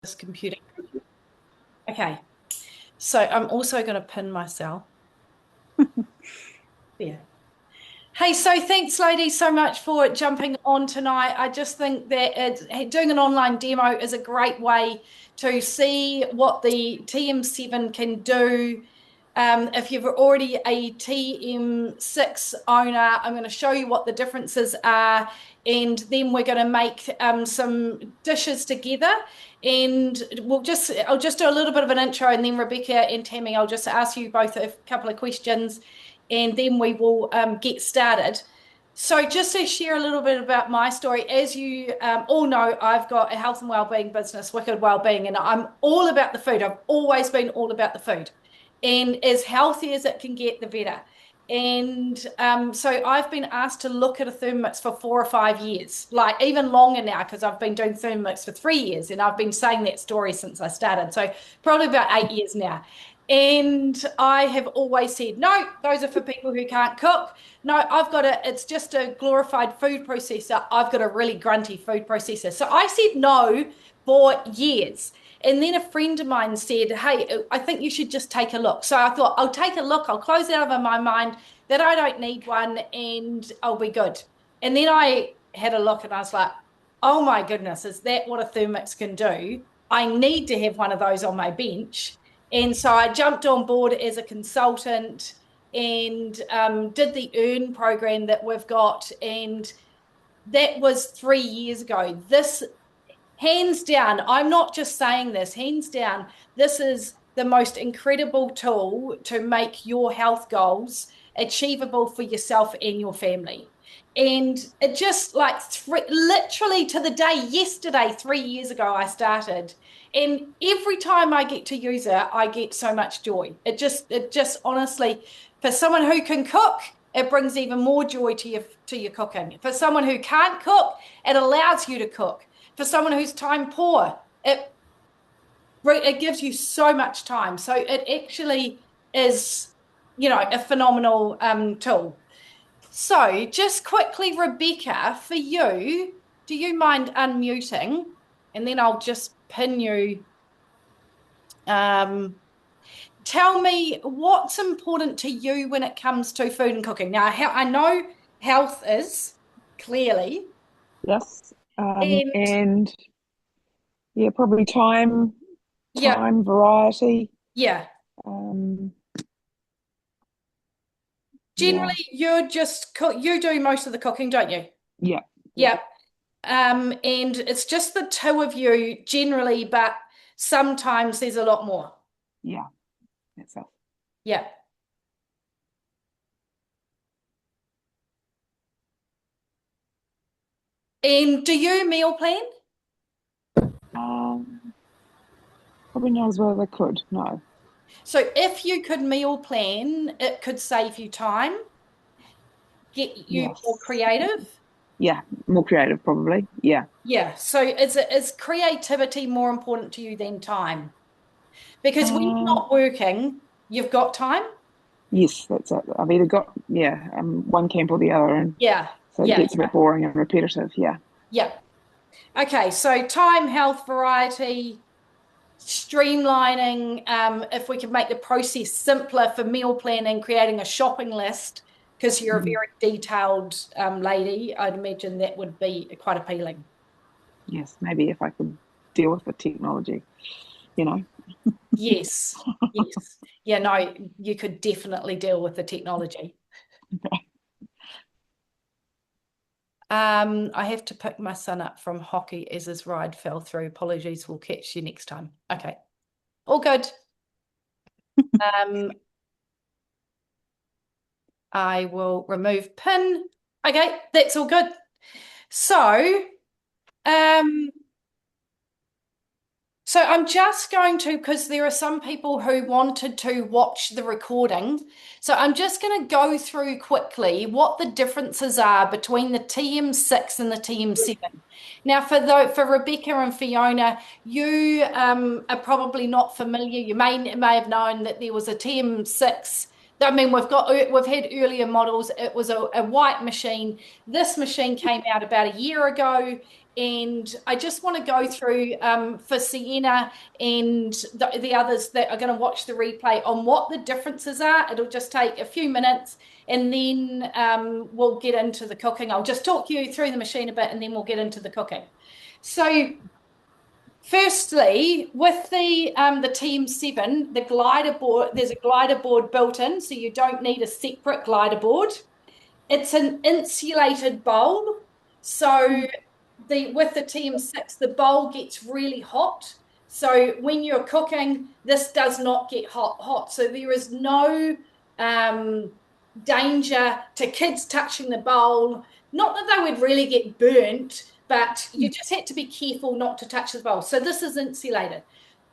this computer. Okay, so I'm also going to pin myself. Yeah. Hey, so thanks, ladies, so much for jumping on tonight. I just think that doing an online demo is a great way to see what the TM7 can do. If you're already a TM6 owner, I'm going to show you what the differences are, and then we're going to make some dishes together. And I'll just do a little bit of an intro, and then Rebecca and Tammy, I'll just ask you both a couple of questions, and then we will get started. So just to share a little bit about my story, as you all know, I've got a health and wellbeing business, Wicked Wellbeing, and I'm all about the food. I've always been all about the food. And as healthy as it can get, the better. And so I've been asked to look at a Thermomix for 4 or 5 years, like even longer now, because I've been doing Thermomix for 3 years, and I've been saying that story since I started. So probably about 8 years now. And I have always said, no, those are for people who can't cook. No, it's just a glorified food processor. I've got a really grunty food processor. So I said no for years. And then a friend of mine said, hey, I think you should just take a look. So I thought, I'll take a look. I'll close it out of my mind that I don't need one and I'll be good. And then I had a look and I was like, oh my goodness, is that what a Thermomix can do? I need to have one of those on my bench. And so I jumped on board as a consultant and did the Earn program that we've got. And that was 3 years ago. This, hands down, I'm not just saying this, hands down, this is the most incredible tool to make your health goals achievable for yourself and your family. And it just like literally to the day yesterday, 3 years ago, I started. And every time I get to use it, I get so much joy. It just honestly, for someone who can cook, it brings even more joy to your cooking. For someone who can't cook, it allows you to cook. For someone who's time poor, it gives you so much time. So it actually is, a phenomenal tool. So just quickly, Rebecca, for you, do you mind unmuting? And then I'll just pin you. Um, Tell me what's important to you when it comes to food and cooking. Now, I know health is clearly, Yes. and And yeah, probably time, yeah, variety. yeah. Um, yeah, Generally, you're just cook. You do most of the cooking, don't you? yeah, yeah, Yeah. And it's just the two of you generally, but sometimes there's a lot more. yeah. That's it. Yeah. And do you meal plan? Um, Probably not as well as I could. No. So if you could meal plan, it could save you time, get you more Yes. creative. Yeah, more creative probably. Yeah. Yeah. So is creativity more important to you than time? Because when you're Um, not working, you've got time. yes, that's it. I've either got one camp or the other, and Yeah. so it Yeah. gets a bit boring and repetitive. Yeah. Yeah. Okay. So time, health, variety, streamlining. If we could make the process simpler for meal planning, creating a shopping list, because you're a Mhm. very detailed lady, I'd imagine that would be quite appealing. Yes, maybe if I could deal with the technology, you know. Yes. Yes. Yeah, no, you could definitely deal with the technology. I have to pick my son up from hockey as his ride fell through. Apologies, we'll catch you next time. Okay, all good. Um, I will remove pin. Okay, that's all good. So, um, so I'm just going to, because there are some people who wanted to watch the recording. So I'm just going to go through quickly what the differences are between the TM6 and the TM7. Now, for Rebecca and Fiona, you are probably not familiar. You may have known that there was a TM6. I mean, we've had earlier models. It was a white machine. This machine came out about a year ago, And I just want to go through for Sienna and the others that are going to watch the replay on what the differences are. It'll just take a few minutes, and then we'll get into the cooking. I'll just talk you through the machine a bit, and then we'll get into the cooking. So firstly, with the TM7, the glider board, there's a glider board built in, so you don't need a separate glider board. It's an insulated bowl. So with the TM6, the bowl gets really hot. So when you're cooking, this does not get hot. So there is no danger to kids touching the bowl. Not that they would really get burnt, but you just had to be careful not to touch the bowl. So this is insulated.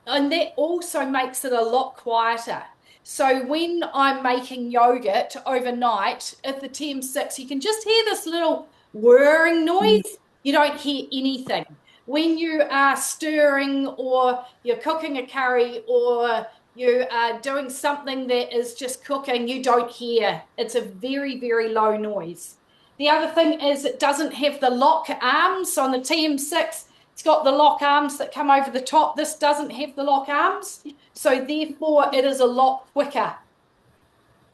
And that also makes it a lot quieter. So when I'm making yogurt overnight at the TM6, you can just hear this little whirring noise. You don't hear anything. When you are stirring or you're cooking a curry or you are doing something that is just cooking, you don't hear. It's a very, very low noise. The other thing is it doesn't have the lock arms on the TM6. It's got the lock arms that come over the top. This doesn't have the lock arms. So therefore, it is a lot quicker.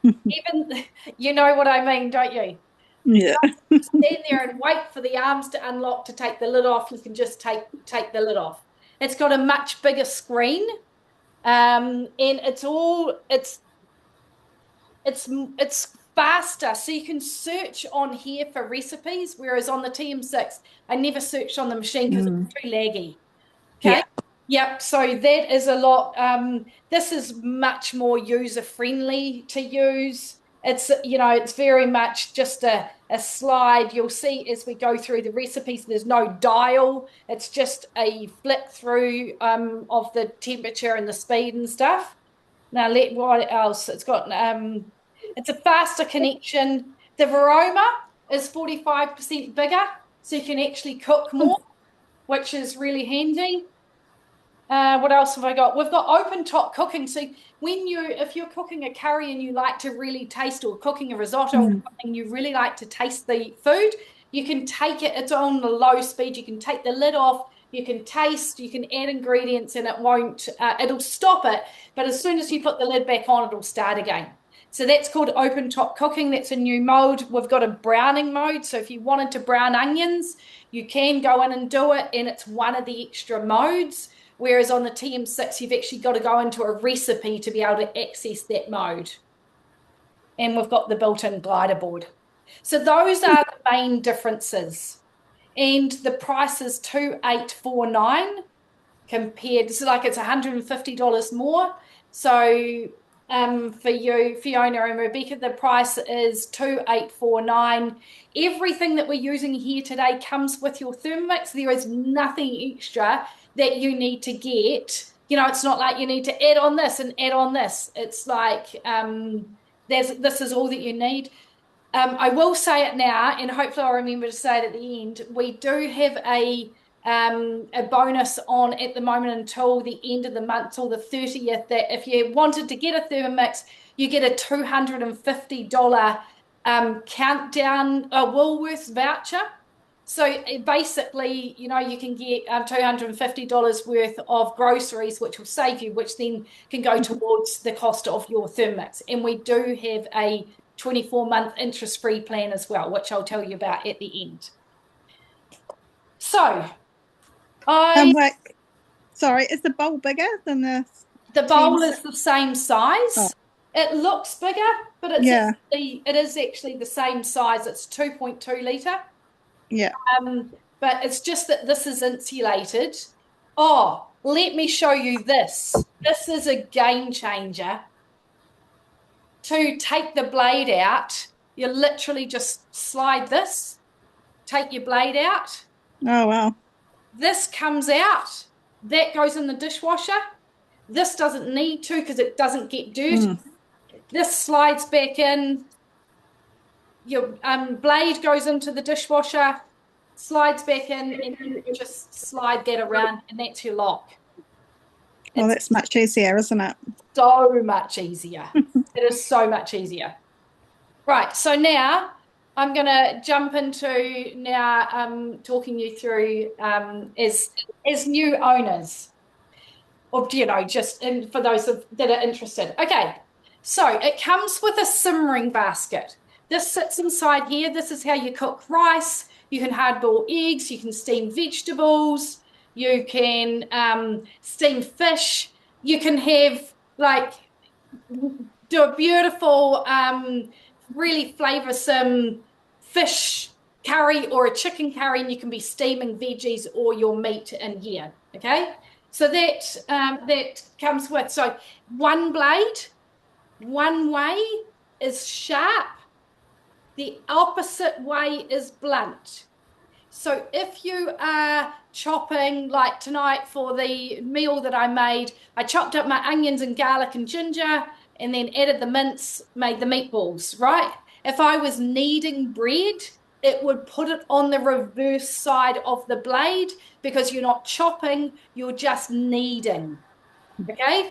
Even, you know what I mean, don't you? Yeah. Stand there and wait for the arms to unlock to take the lid off. You can just take the lid off. It's got a much bigger screen. And it's faster. So you can search on here for recipes, whereas on the TM6, I never searched on the machine because it's too laggy. Okay. Yeah. Yep. So that is a lot. This is much more user-friendly to use. It's, it's very much just a slide. You'll see as we go through the recipes, there's no dial. It's just a flick through of the temperature and the speed and stuff. Now, what else? It's got, it's a faster connection. The Varoma is 45% bigger, so you can actually cook more, which is really handy. What else have I got? We've got open top cooking. So if you're cooking a curry and you like to really taste, or cooking a risotto or something, you really like to taste the food, you can take it, it's on the low speed, you can take the lid off, you can taste, you can add ingredients, and it'll stop it. But as soon as you put the lid back on, it'll start again. So that's called open top cooking. That's a new mode. We've got a browning mode. So if you wanted to brown onions, you can go in and do it, and it's one of the extra modes. Whereas on the TM6, you've actually got to go into a recipe to be able to access that mode. And we've got the built-in glider board. So those are the main differences. And the price is $2,849 compared, so like it's $150 more. So for you, Fiona and Rebecca, the price is $2,849. Everything that we're using here today comes with your Thermomix. There is nothing extra that you need to get. It's not like you need to add on this and add on this. It's like this is all that you need. I will say it now, and hopefully I'll remember to say it at the end. We do have a bonus on at the moment until the end of the month, till the 30th, that if you wanted to get a Thermomix, you get a $250 countdown Woolworths voucher. So basically, you can get $250 worth of groceries, which will save you, which then can go towards the cost of your Thermomix. And we do have a 24-month interest-free plan as well, which I'll tell you about at the end. So, sorry, is the bowl bigger than the? The bowl is the same size. Oh. It looks bigger, but it is actually the same size. It's 2.2 litre. Yeah. But it's just that this is insulated. Oh, let me show you this. This is a game changer. To take the blade out, you literally just slide this, take your blade out. Oh, wow. This comes out. That goes in the dishwasher. This doesn't need to because it doesn't get dirty. This slides back in. Your blade goes into the dishwasher, slides back in, and you just slide that around, and that's your lock. Well, that's much easier, isn't it? So much easier. It is so much easier. Right, so now I'm going to jump into now talking you through as new owners, or just for those that are interested. Okay, so it comes with a simmering basket. This sits inside here. This is how you cook rice. You can hard boil eggs. You can steam vegetables. You can steam fish. You can have like do a beautiful, really flavoursome fish curry or a chicken curry, and you can be steaming veggies or your meat in here. Okay, so that comes with one blade, one way is sharp, the opposite way is blunt. So if you are chopping, like tonight for the meal that I made, I chopped up my onions and garlic and ginger and then added the mince, made the meatballs, right? If I was kneading bread, it would put it on the reverse side of the blade because you're not chopping, you're just kneading. Okay?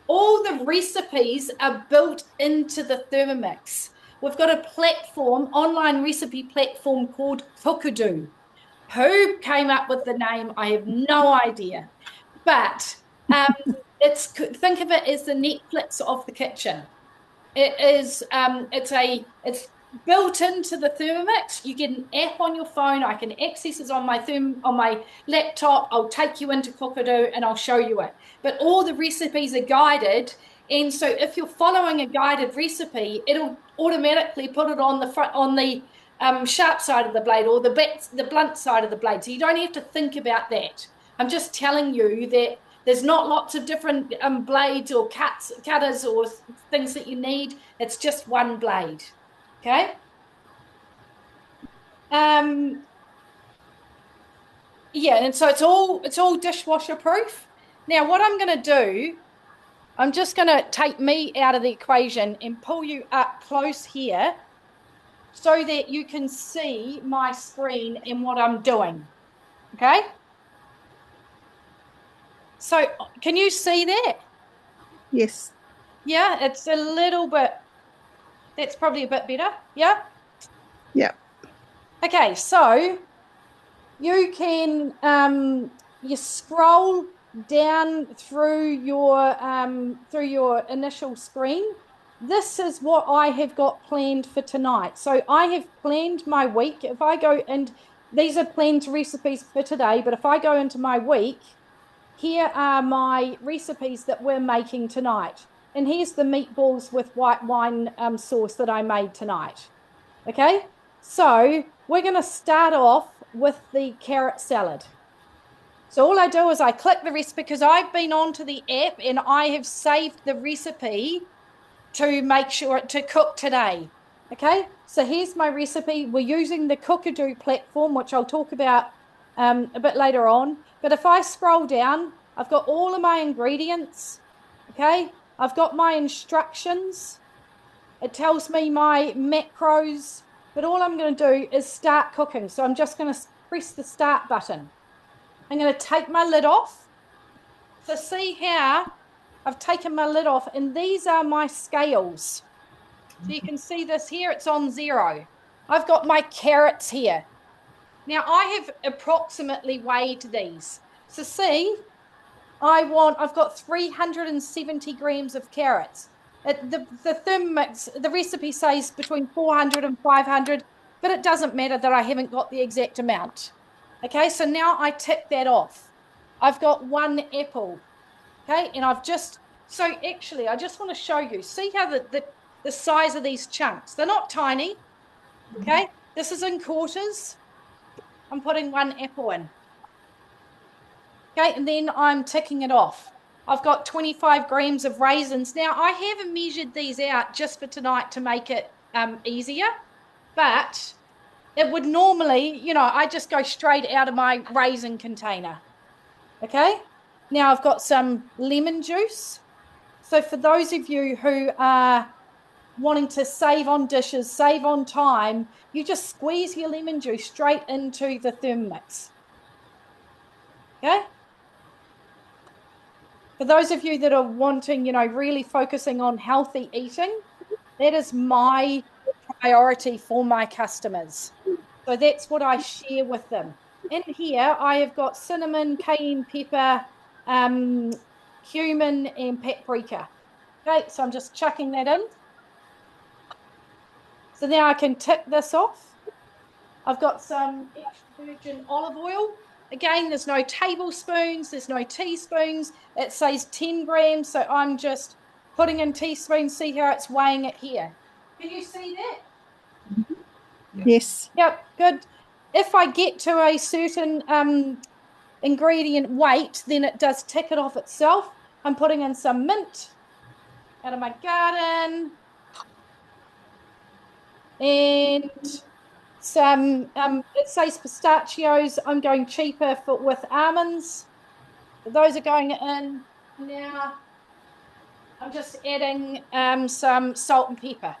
All the recipes are built into the Thermomix. We've got a platform, online recipe platform called Cookidoo. Who came up with the name? I have no idea. But think of it as the Netflix of the kitchen. It is it's built into the Thermomix. You get an app on your phone. I can access it on my laptop. I'll take you into Cookidoo and I'll show you it. But all the recipes are guided, and so if you're following a guided recipe, it'll automatically put it on the front on the sharp side of the blade or the blunt side of the blade. So you don't have to think about that. I'm just telling you that there's not lots of different blades or cutters or things that you need. It's just one blade. Okay. Yeah, and so it's all dishwasher proof. Now, what I'm going to do, I'm just going to take me out of the equation and pull you up close here so that you can see my screen and what I'm doing. Okay. So can you see that? Yes. Yeah, it's a little bit, that's probably a bit better. Yeah. Yeah. Okay, so you can you scroll down through your initial screen. This is what I have got planned for tonight. So I have planned my week. If I go, and these are planned recipes for today, but if I go into my week, here are my recipes that we're making tonight. And here's the meatballs with white wine sauce that I made tonight. Okay, so we're going to start off with the carrot salad. So all I do is I click the recipe because I've been onto the app and I have saved the recipe to make sure to cook today. Okay, so here's my recipe. We're using the Cookidoo platform, which I'll talk about a bit later on. But if I scroll down, I've got all of my ingredients. Okay, I've got my instructions. It tells me my macros, but all I'm going to do is start cooking. So I'm just going to press the start button. I'm going to take my lid off. So see how I've taken my lid off, and these are my scales. So you can see this here, it's on 0. I've got my carrots here. Now I have approximately weighed these. So see, I've got 370 grams of carrots. The Thermomix, the recipe says between 400 and 500, but it doesn't matter that I haven't got the exact amount. Okay, so now I tick that off. I've got 1 apple. Okay, and so actually, I just want to show you. See how the size of these chunks? They're not tiny. Okay, this is in quarters. I'm putting 1 apple in. Okay, and then I'm ticking it off. I've got 25 grams of raisins. Now, I haven't measured these out just for tonight to make it easier, but it would normally, I just go straight out of my raisin container. Okay, now I've got some lemon juice. So for those of you who are wanting to save on dishes, save on time, you just squeeze your lemon juice straight into the Thermomix. Okay. For those of you that are wanting, really focusing on healthy eating, that is my priority for my customers. So that's what I share with them. In here, I have got cinnamon, cayenne pepper, cumin, and paprika. Okay, so I'm just chucking that in. So now I can tick this off. I've got some extra virgin olive oil. Again, there's no tablespoons, there's no teaspoons. It says 10 grams, so I'm just putting in teaspoons. See how it's weighing it here. Can you see that? Yes. Yep, good. If I get to a certain ingredient weight, then it does tick it off itself. I'm putting in some mint out of my garden and some it says pistachios. I'm going cheaper with almonds. So those are going in now. I'm just adding some salt and pepper.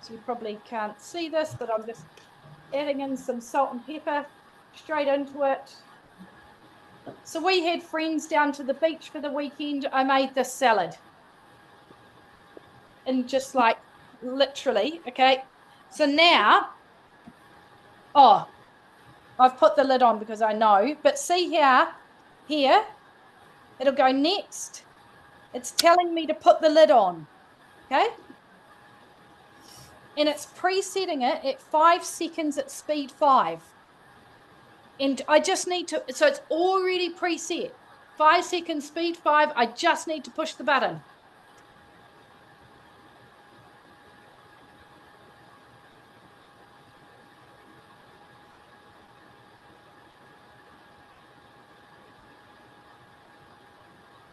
So you probably can't see this, but I'm just adding in some salt and pepper straight into it. So we had friends down to the beach for the weekend. I made this salad. And just like literally, okay. So now, oh, I've put the lid on because I know, but see here, it'll go next. It's telling me to put the lid on, okay? And it's presetting it at 5 seconds at speed 5. And I just need to, so it's already preset. 5 seconds, speed 5, I just need to push the button.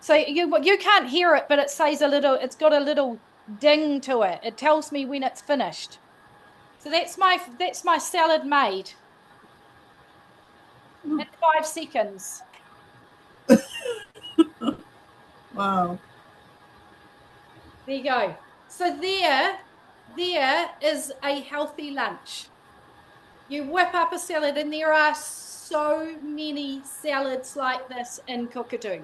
So you can't hear it, but it says it's got a little ding to it. It tells me when it's finished. So that's my salad made in 5 seconds. Wow. There you go. So there is a healthy lunch. You whip up a salad, and there are so many salads like this in Cookidoo.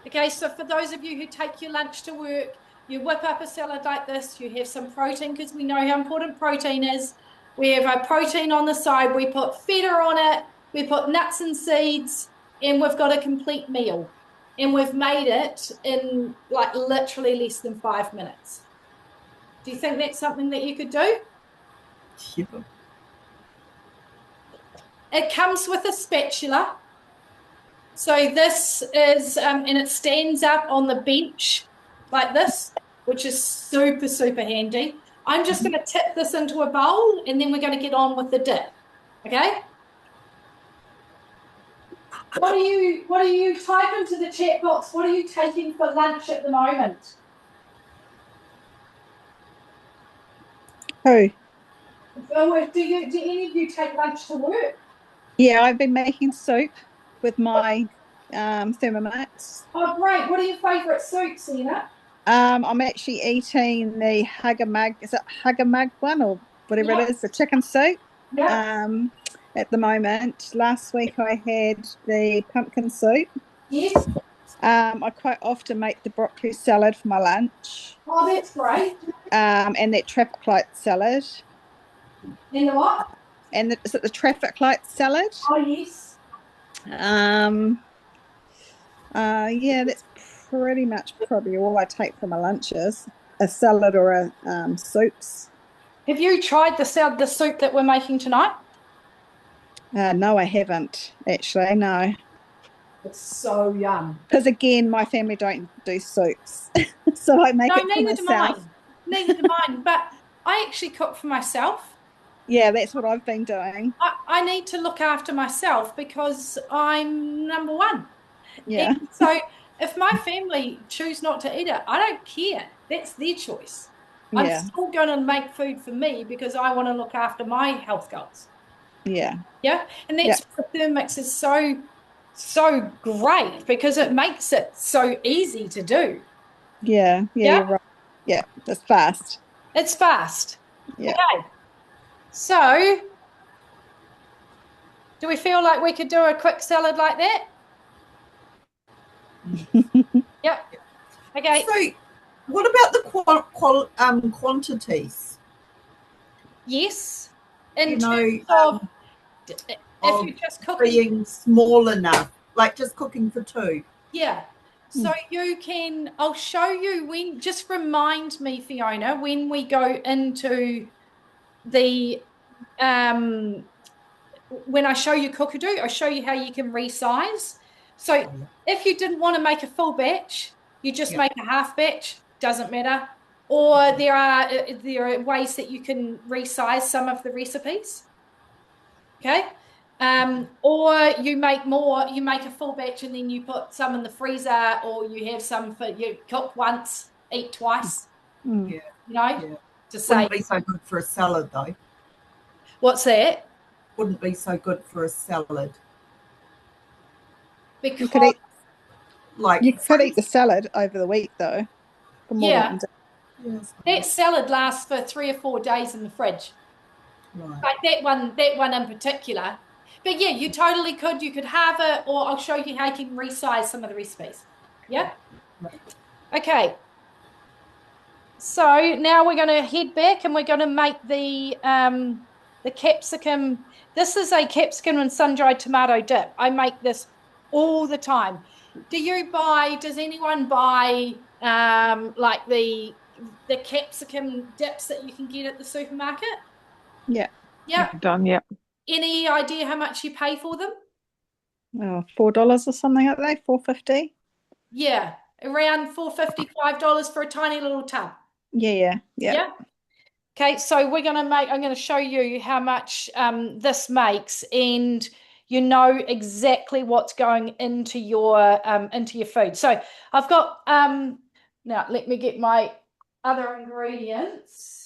Okay, so for those of you who take your lunch to work, you whip up a salad like this, you have some protein because we know how important protein is. We have our protein on the side, we put feta on it, we put nuts and seeds, and we've got a complete meal. And we've made it in like literally less than 5 minutes. Do you think that's something that you could do? Yeah. It comes with a spatula. So this is, and it stands up on the bench like this, which is super, super handy. I'm just going to tip this into a bowl, and then we're going to get on with the dip. Okay? What do you type into the chat box? What are you taking for lunch at the moment? Who? Do any of you take lunch to work? Yeah, I've been making soup with my Thermomix. Oh, great. What are your favourite soups, Ina? I'm actually eating the Hugger-Mug. Is it Hugger-Mug one or whatever it is? The chicken soup. Yeah. At the moment. Last week I had the pumpkin soup. Yes. I quite often make the broccoli salad for my lunch. Oh, that's great. And that traffic light salad. And the what? And is it the traffic light salad? Oh, yes. Yeah, that's pretty much probably all I take for my lunches. A salad or a soups. Have you tried the soup that we're making tonight? No, I haven't actually. No, It's so yum. because again, my family don't do soups, so I make it for neither myself. do mine. Neither do mine. But I actually cook for myself. Yeah, that's what I've been doing. I need to look after myself because I'm number one. Yeah. And so if my family choose not to eat it, I don't care. That's their choice. I'm still going to make food for me because I want to look after my health goals. Yeah. Yeah. And that's why the Thermomix is so great because it makes it so easy to do. Yeah. You're right. Yeah, it's fast. It's fast. Yeah. Okay. So do we feel like we could do a quick salad like that? Yep. Okay. So what about the quantities? Yes. In You know, terms of if of you're just cooking, being small enough, like just cooking for two. yeah. So you can, I'll show you when, just remind me, Fiona, when we go into the, when I show you Cookidoo, I'll show you how you can resize. So if you didn't want to make a full batch, you just make a half batch, doesn't matter. Or there are ways that you can resize some of the recipes. Okay. Or you make more, you make a full batch and then you put some in the freezer, or you have some for you cook once, eat twice, Yeah. you know, Yeah. to say. Wouldn't be so good for a salad though. What's that? Wouldn't be so good for a salad. Because You could eat Like you could eat the salad over the week though. For more than one day. yes, that salad lasts for 3 or 4 days in the fridge. right. Like that one in particular. But yeah, you totally could. You could have it, or I'll show you how you can resize some of the recipes. Yeah. Right. Okay. So now we're going to head back and we're going to make the capsicum. This is a capsicum and sun-dried tomato dip. I make this all the time. Does anyone buy like the capsicum dips that you can get at the supermarket? Yeah. Yeah. Done, yeah. Any idea how much you pay for them? Oh, $4 or something like that, $4.50. Yeah, around $4.55 for a tiny little tub. Yeah. Yeah. Okay, so I'm going to show you how much this makes, and you know exactly what's going into your food. So I've got now let me get my other ingredients.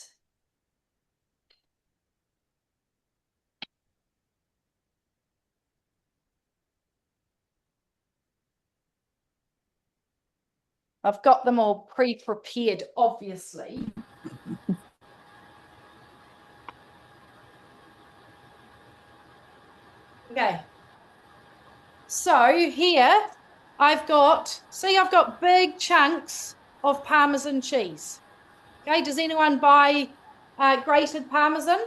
I've got them all pre-prepared, obviously. Okay. So here I've got big chunks of Parmesan cheese. Okay, does anyone buy grated Parmesan?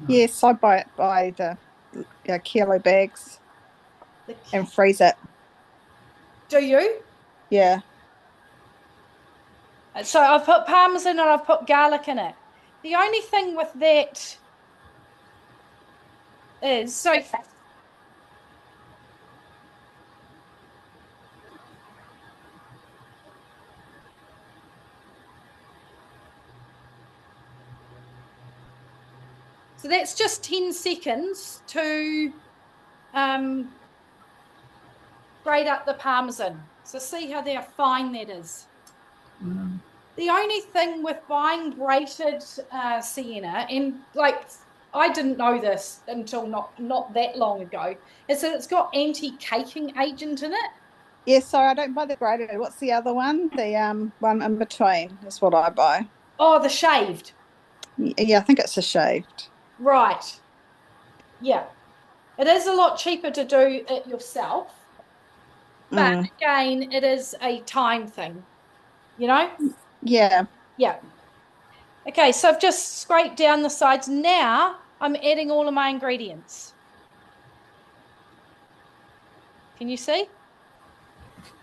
Yes, I buy it by the kilo bags and freeze it. Do you? Yeah. So I've put Parmesan and I've put garlic in it. The only thing with that is so that's just 10 seconds to grate up the Parmesan. So see how fine that is. The only thing with buying grated sienna, and like I didn't know this until not that long ago, is that it's got anti-caking agent in it. Yeah, so I don't buy the grated. What's the other one? The one in between is what I buy. Oh, the shaved. Yeah, I think it's a shaved. Right. Yeah. It is a lot cheaper to do it yourself. But again, it is a time thing, you know? Yeah. Yeah. Okay, so I've just scraped down the sides. Now I'm adding all of my ingredients. Can you see?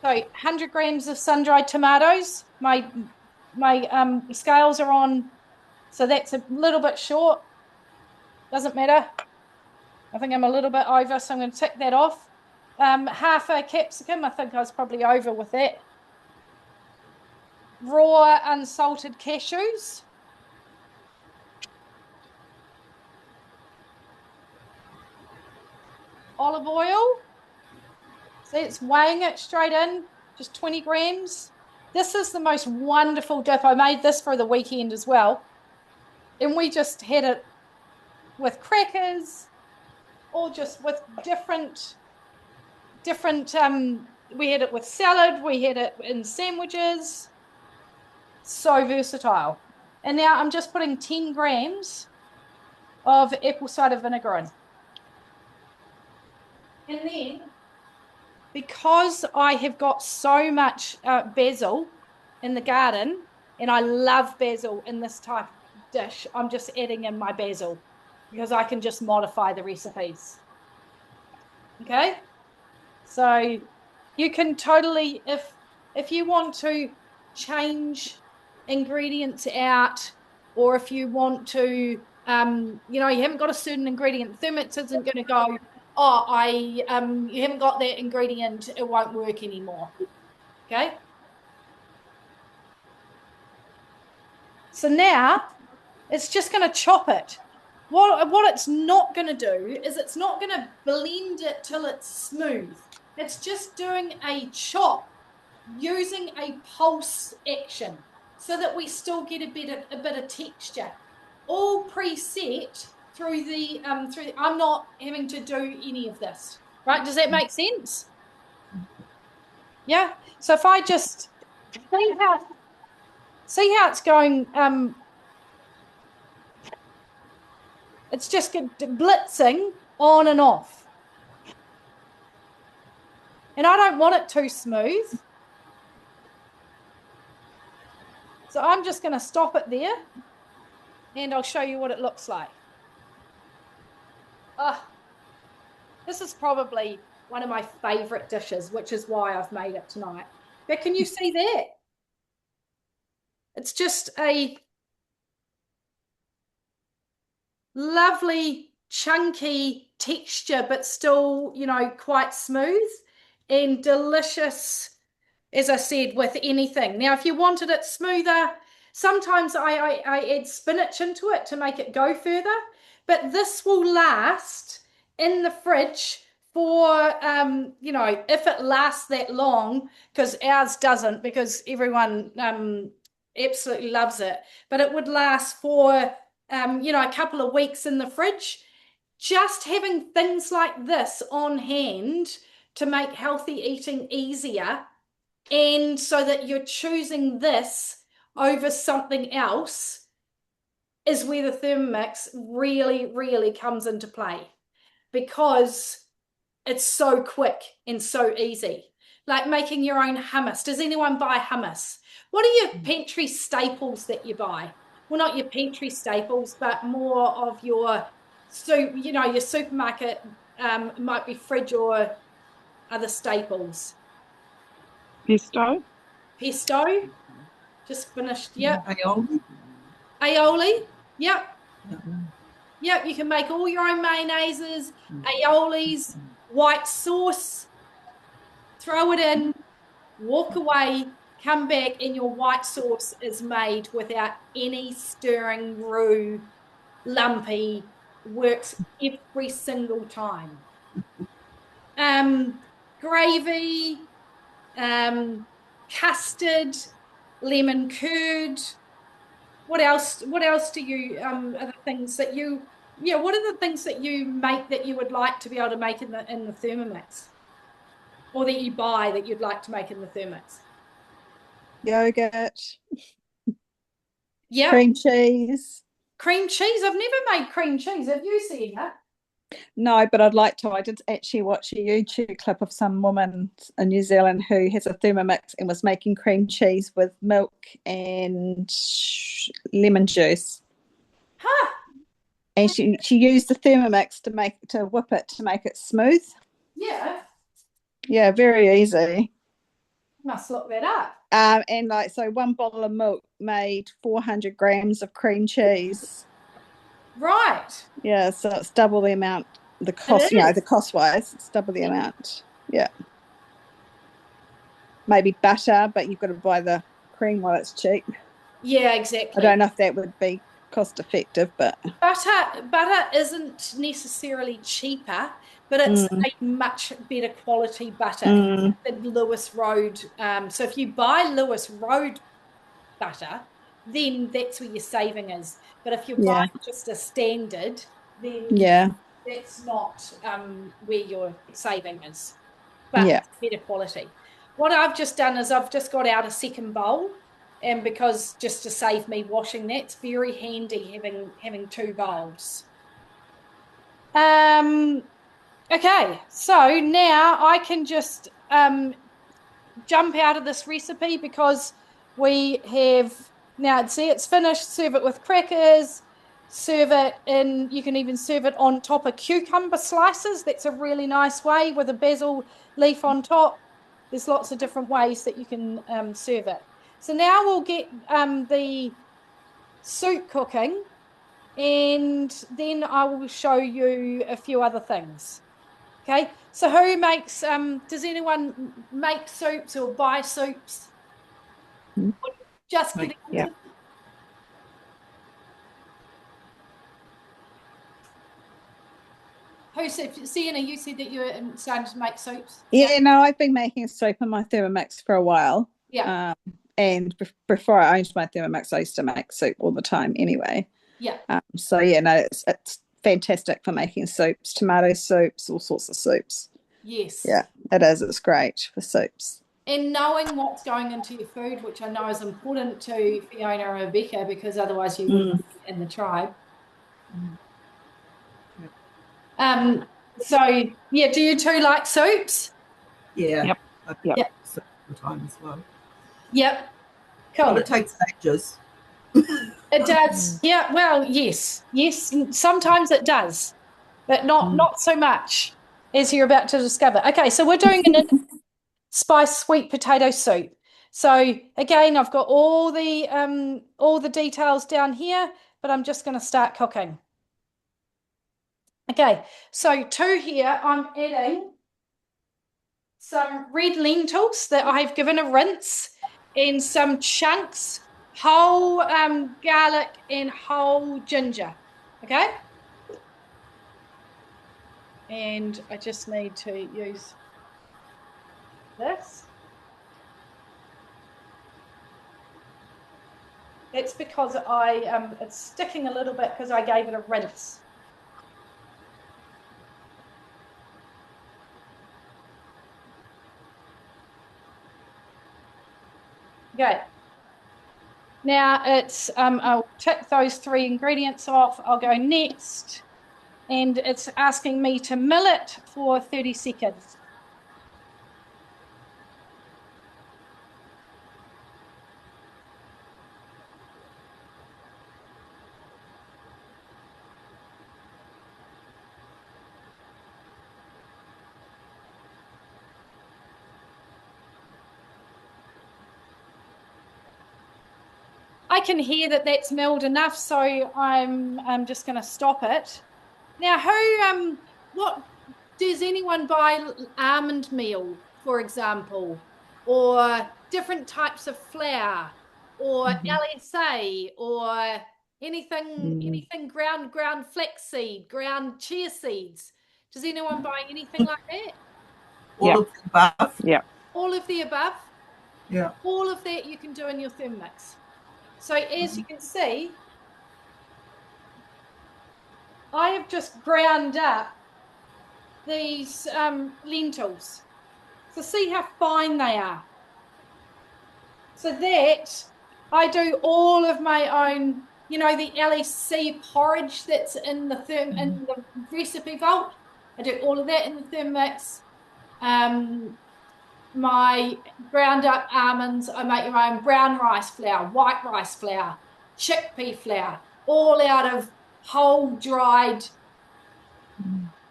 So 100 grams of sun-dried tomatoes. My scales are on, so that's a little bit short. Doesn't matter. I think I'm a little bit over, so I'm going to tick that off. Half a capsicum. I think I was probably over with that. Raw unsalted cashews. Olive oil. See, it's weighing it straight in, just 20 grams. This is the most wonderful dip. I made this for the weekend as well. And we just had it with crackers or just with different, we had it with salad, we had it in sandwiches. So versatile. And now I'm just putting 10 grams of apple cider vinegar in. And then, because I have got so much basil in the garden, and I love basil in this type dish, I'm just adding in my basil because I can just modify the recipes. Okay, so you can totally, if you want to change ingredients out, or if you want to, you haven't got a certain ingredient, Thermomix isn't going to go, oh, you haven't got that ingredient, it won't work anymore. Okay. So now it's just going to chop it. What it's not going to do is it's not going to blend it till it's smooth. It's just doing a chop using a pulse action so that we still get a bit of texture. All preset through I'm not having to do any of this. Right? Does that make sense? Yeah. So if I just see how it's going, it's just blitzing on and off. And I don't want it too smooth. So I'm just going to stop it there and I'll show you what it looks like. This is probably one of my favorite dishes, which is why I've made it tonight. But can you see that? It's just a lovely, chunky texture, but still, quite smooth and delicious, as I said, with anything. Now, if you wanted it smoother, sometimes I add spinach into it to make it go further, but this will last in the fridge for, if it lasts that long, because ours doesn't, because everyone absolutely loves it, but it would last for, a couple of weeks in the fridge. Just having things like this on hand to make healthy eating easier, and so that you're choosing this over something else, is where the Thermomix really, really comes into play, because it's so quick and so easy. Like making your own hummus. Does anyone buy hummus? What are your pantry staples that you buy? Well, not your pantry staples, but more of your soup, your supermarket might be fridge or other staples. Pesto. Pesto, just finished. Yep. Aioli. Aioli. Yep. Yeah. Yep. You can make all your own mayonnaises, aiolis, white sauce. Throw it in, walk away, come back, and your white sauce is made without any stirring, roux, lumpy. Works every single time. Gravy, custard, lemon curd. What else? What else do you are the things that you what are the things that you make that you would like to be able to make in the Thermomix, or that you buy that you'd like to make in the Thermomix? Yogurt. Yeah. Cream cheese. Cream cheese. I've never made cream cheese. Have you seen that? No, but I'd like to. I did actually watch a YouTube clip of some woman in New Zealand who has a Thermomix and was making cream cheese with milk and lemon juice. Huh. And she used the Thermomix to whip it to make it smooth. Yeah. Yeah, very easy. Must look that up. And so one bottle of milk made 400 grams of cream cheese. Right. Yeah, so it's double the amount, the cost, the cost wise, it's double the amount. Yeah. Maybe butter, but you've got to buy the cream while it's cheap. Yeah, exactly. I don't know if that would be cost effective, but butter isn't necessarily cheaper, but it's a much better quality butter than Lewis Road. So if you buy Lewis Road butter, then that's where your saving is. But if you're buying just a standard, then that's not where your saving is. But it's better quality. What I've just done is I've just got out a second bowl, and because just to save me washing that, it's very handy having two bowls. Okay, so now I can just jump out of this recipe because we have Now, see, it's finished. Serve it with crackers. Serve it in, you can even serve it on top of cucumber slices. That's a really nice way with a basil leaf on top. There's lots of different ways that you can serve it. So now we'll get the soup cooking, and then I will show you a few other things. Okay, so who makes, does anyone make soups or buy soups? Just getting into Yeah. Who said, Sienna, you said that you were starting to make soups? Yeah, no, I've been making soup in my Thermomix for a while. Yeah. And before I owned my Thermomix, I used to make soup all the time anyway. Yeah. So yeah, no, it's fantastic for making soups, tomato soups, all sorts of soups. Yes. Yeah, it is. It's great for soups. And knowing what's going into your food, which I know is important to Fiona and Rebecca, because otherwise you wouldn't be in the tribe. So yeah, do you two like soups? Yeah. Yep. I Yep. make soup all the time as well. Yep. Cool. Well, it takes ages. It does. Yeah, well, yes. Yes, sometimes it does, but not so much as you're about to discover. Okay, so we're doing an spice sweet potato soup. So again, I've got all the details down here, but I'm just going to start cooking. Okay, so to here, I'm adding some red lentils that I've given a rinse, and some chunks, whole garlic and whole ginger. Okay, and I just need to use this. That's because it's sticking a little bit because I gave it a rinse. Okay. Now it's I'll tick those 3 ingredients off. I'll go next, and it's asking me to mill it for 30 seconds. I can hear that that's milled enough, so I'm just going to stop it. Now, what does anyone buy almond meal, for example, or different types of flour, or LSA, or anything ground flaxseed, ground chia seeds? Does anyone buy anything like that? All of the above. Yeah. All of the above? Yeah. All of that you can do in your Thermomix. So as you can see, I have just ground up these lentils. So see how fine they are. So that I do all of my own, you know, the LSC porridge that's in the in the recipe vault. I do all of that in the Thermomix. My ground up almonds, I make your own brown rice flour, white rice flour, chickpea flour, all out of whole dried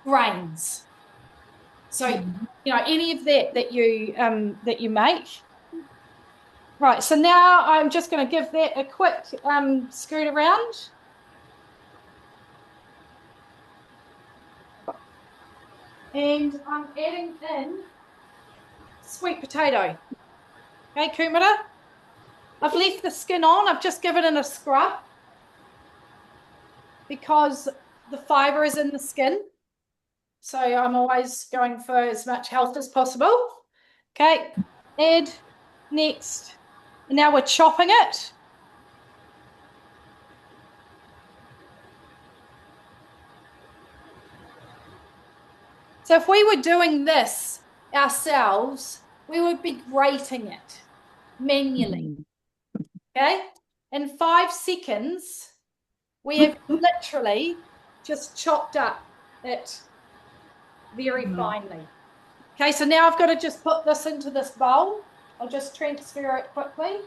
grains. So, you know, any of that you make. Right, so now I'm just going to give that a quick scoot around. And I'm adding in sweet potato. Okay, kumara. I've left the skin on. I've just given it a scrub because the fibre is in the skin. So I'm always going for as much health as possible. Okay, add next. And now we're chopping it. So if we were doing this ourselves, we would be grating it manually. Okay, in 5 seconds, we have literally just chopped up it very finely. Okay, so now I've got to just put this into this bowl. I'll just transfer it quickly.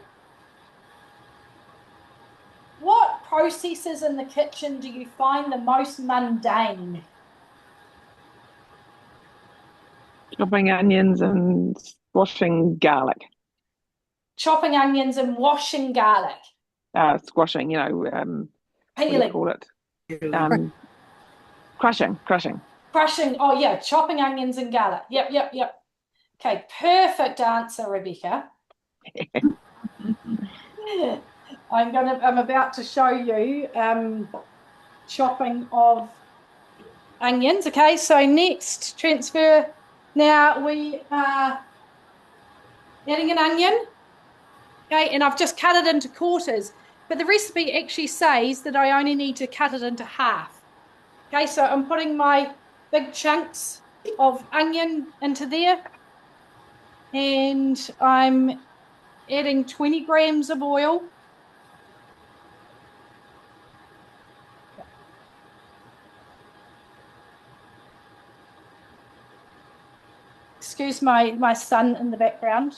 What processes in the kitchen do you find the most mundane? Chopping onions and washing garlic. Chopping onions and washing garlic. Squashing, what do you Peeling. call it? Crushing. Crushing. Oh, yeah. Chopping onions and garlic. Yep. Okay. Perfect answer, Rebecca. I'm about to show you chopping of onions. Okay, so next transfer. Now we are adding an onion. Okay, and I've just cut it into quarters, but the recipe actually says that I only need to cut it into half. Okay, so I'm putting my big chunks of onion into there, and I'm adding 20 grams of oil. Excuse my son in the background.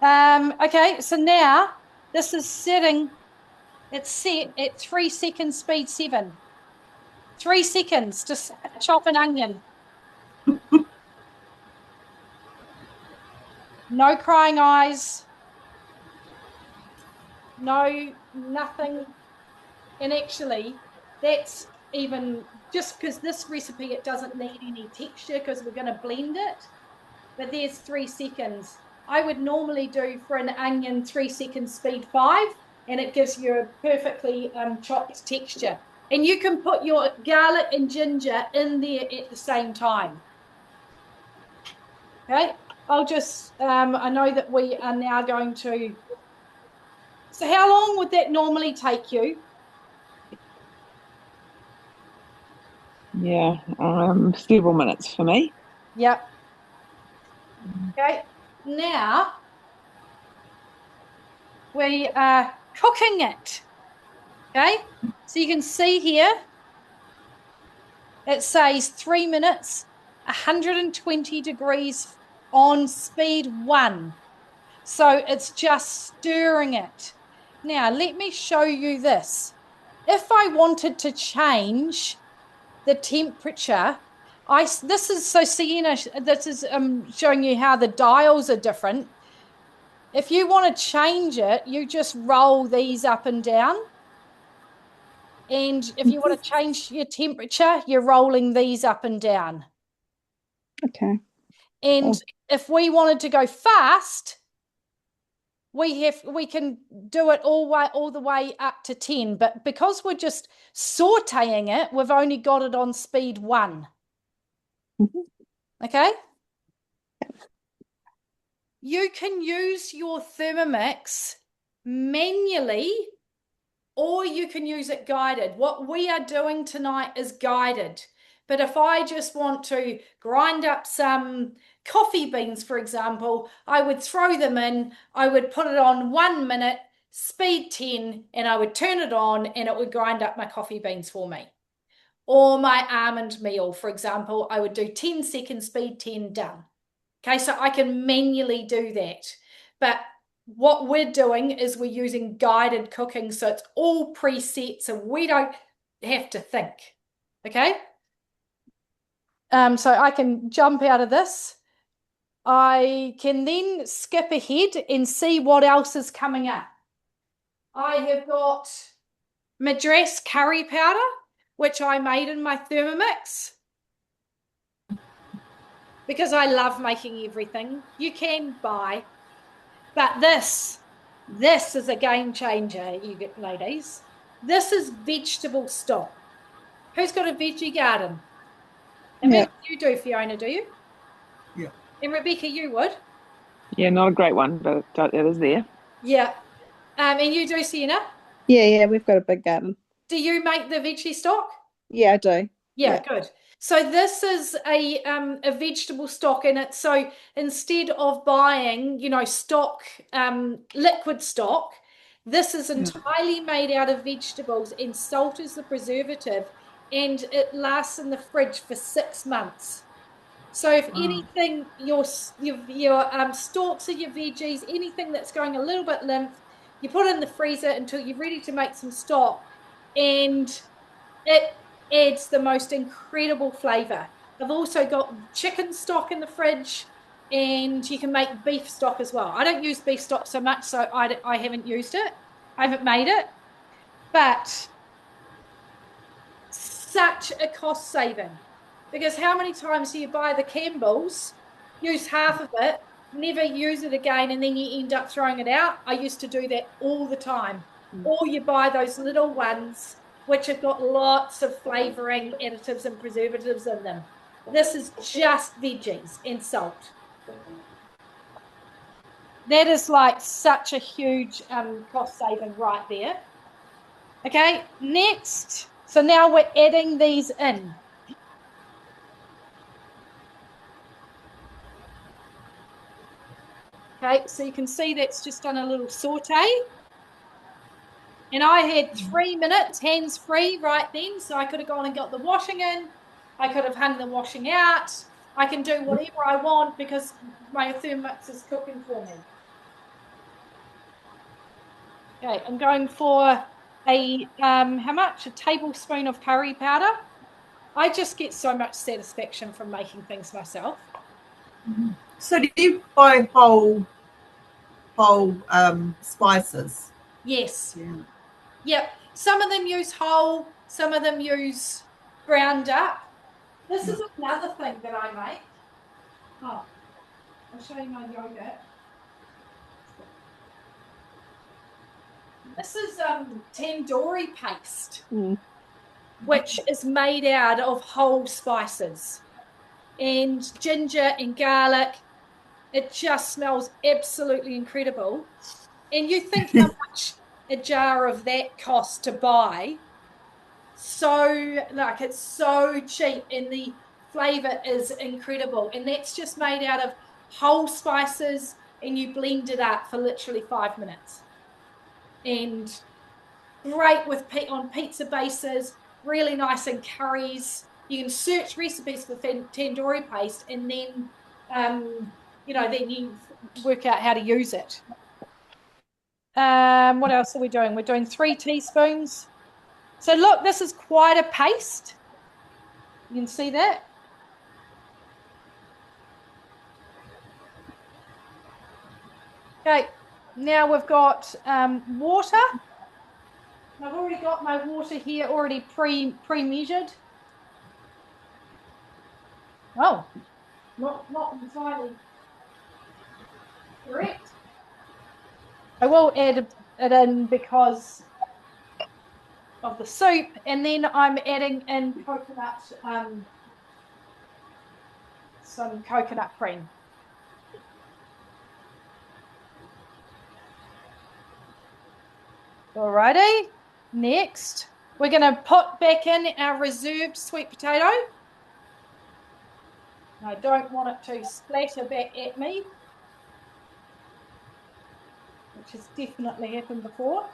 Okay, so now this is setting, it's set at 3 seconds, speed 7. 3 seconds to chop an onion. No crying eyes. No, nothing. And actually, that's even just because this recipe, it doesn't need any texture because we're going to blend it. But there's 3 seconds. I would normally do for an onion 3 seconds, speed 5, and it gives you a perfectly chopped texture. And you can put your garlic and ginger in there at the same time. Okay, I'll just, I know that we are now going to, so how long would that normally take you? Yeah, several minutes for me. Yep. Okay, now we are cooking it. Okay, so you can see here, it says 3 minutes, 120 degrees on speed 1. So it's just stirring it. Now, let me show you this. If I wanted to change the temperature, this is, so Sienna, this is showing you how the dials are different. If you want to change it, you just roll these up and down. And if you want to change your temperature, you're rolling these up and down. Okay. And if we wanted to go fast, we can do it all the way up to 10. But because we're just sauteing it, we've only got it on speed 1. Okay? You can use your Thermomix manually, or you can use it guided. What we are doing tonight is guided. But if I just want to grind up some coffee beans, for example, I would throw them in, I would put it on 1 minute, speed 10, and I would turn it on and it would grind up my coffee beans for me. Or my almond meal, for example, I would do 10 seconds, speed 10, done. Okay, so I can manually do that. But what we're doing is we're using guided cooking, so it's all preset, so we don't have to think. Okay? So I can jump out of this. I can then skip ahead and see what else is coming up. I have got Madras curry powder, which I made in my Thermomix, because I love making everything. You can buy. But this is a game changer, you ladies. This is vegetable stock. Who's got a veggie garden? And Yeah. you do, Fiona, do you? Yeah. And Rebecca, you would? Yeah, not a great one, but it is there. Yeah. And you do, Sienna? Yeah, we've got a big garden. Do you make the veggie stock? Yeah, I do. Yeah, good. So this is a vegetable stock in it. So instead of buying, stock, liquid stock, this is entirely made out of vegetables, and salt is the preservative, and it lasts in the fridge for 6 months. So if anything, your stalks of your veggies, anything that's going a little bit limp, you put it in the freezer until you're ready to make some stock, and it adds the most incredible flavor. I've also got chicken stock in the fridge, and you can make beef stock as well. I don't use beef stock so much, so I haven't used it. I haven't made it, but such a cost saving. Because how many times do you buy the Campbell's, use half of it, never use it again, and then you end up throwing it out? I used to do that all the time. Or you buy those little ones which have got lots of flavoring additives and preservatives in them. This is just veggies and salt. That is like such a huge cost saving right there. Okay, next. So now we're adding these in. Okay, so you can see that's just done a little saute. And I had 3 minutes hands-free right then, so I could have gone and got the washing in. I could have hung the washing out. I can do whatever I want because my Thermomix is cooking for me. Okay, I'm going for how much? A tablespoon of curry powder. I just get so much satisfaction from making things myself. So do you buy whole spices? Yes. Yeah. Yep. Some of them use whole, some of them use ground up. This is another thing that I make. Oh, I'll show you my yogurt. This is tandoori paste, which is made out of whole spices and ginger and garlic. It just smells absolutely incredible. And you think how much a jar of that costs to buy. So, like, it's so cheap and the flavor is incredible. And that's just made out of whole spices, and you blend it up for literally 5 minutes. And great with on pizza bases, really nice in curries. You can search recipes for tandoori paste, and then then you work out how to use it. What else are we doing? We're doing 3 teaspoons. So look, this is quite a paste. You can see that. Okay, now we've got water. I've already got my water here already pre-measured. Oh, not entirely correct. I will add it in because of the soup, and then I'm adding in coconut, some coconut cream. Alrighty, next we're going to put back in our reserved sweet potato. I don't want it to splatter back at me, which has definitely happened before.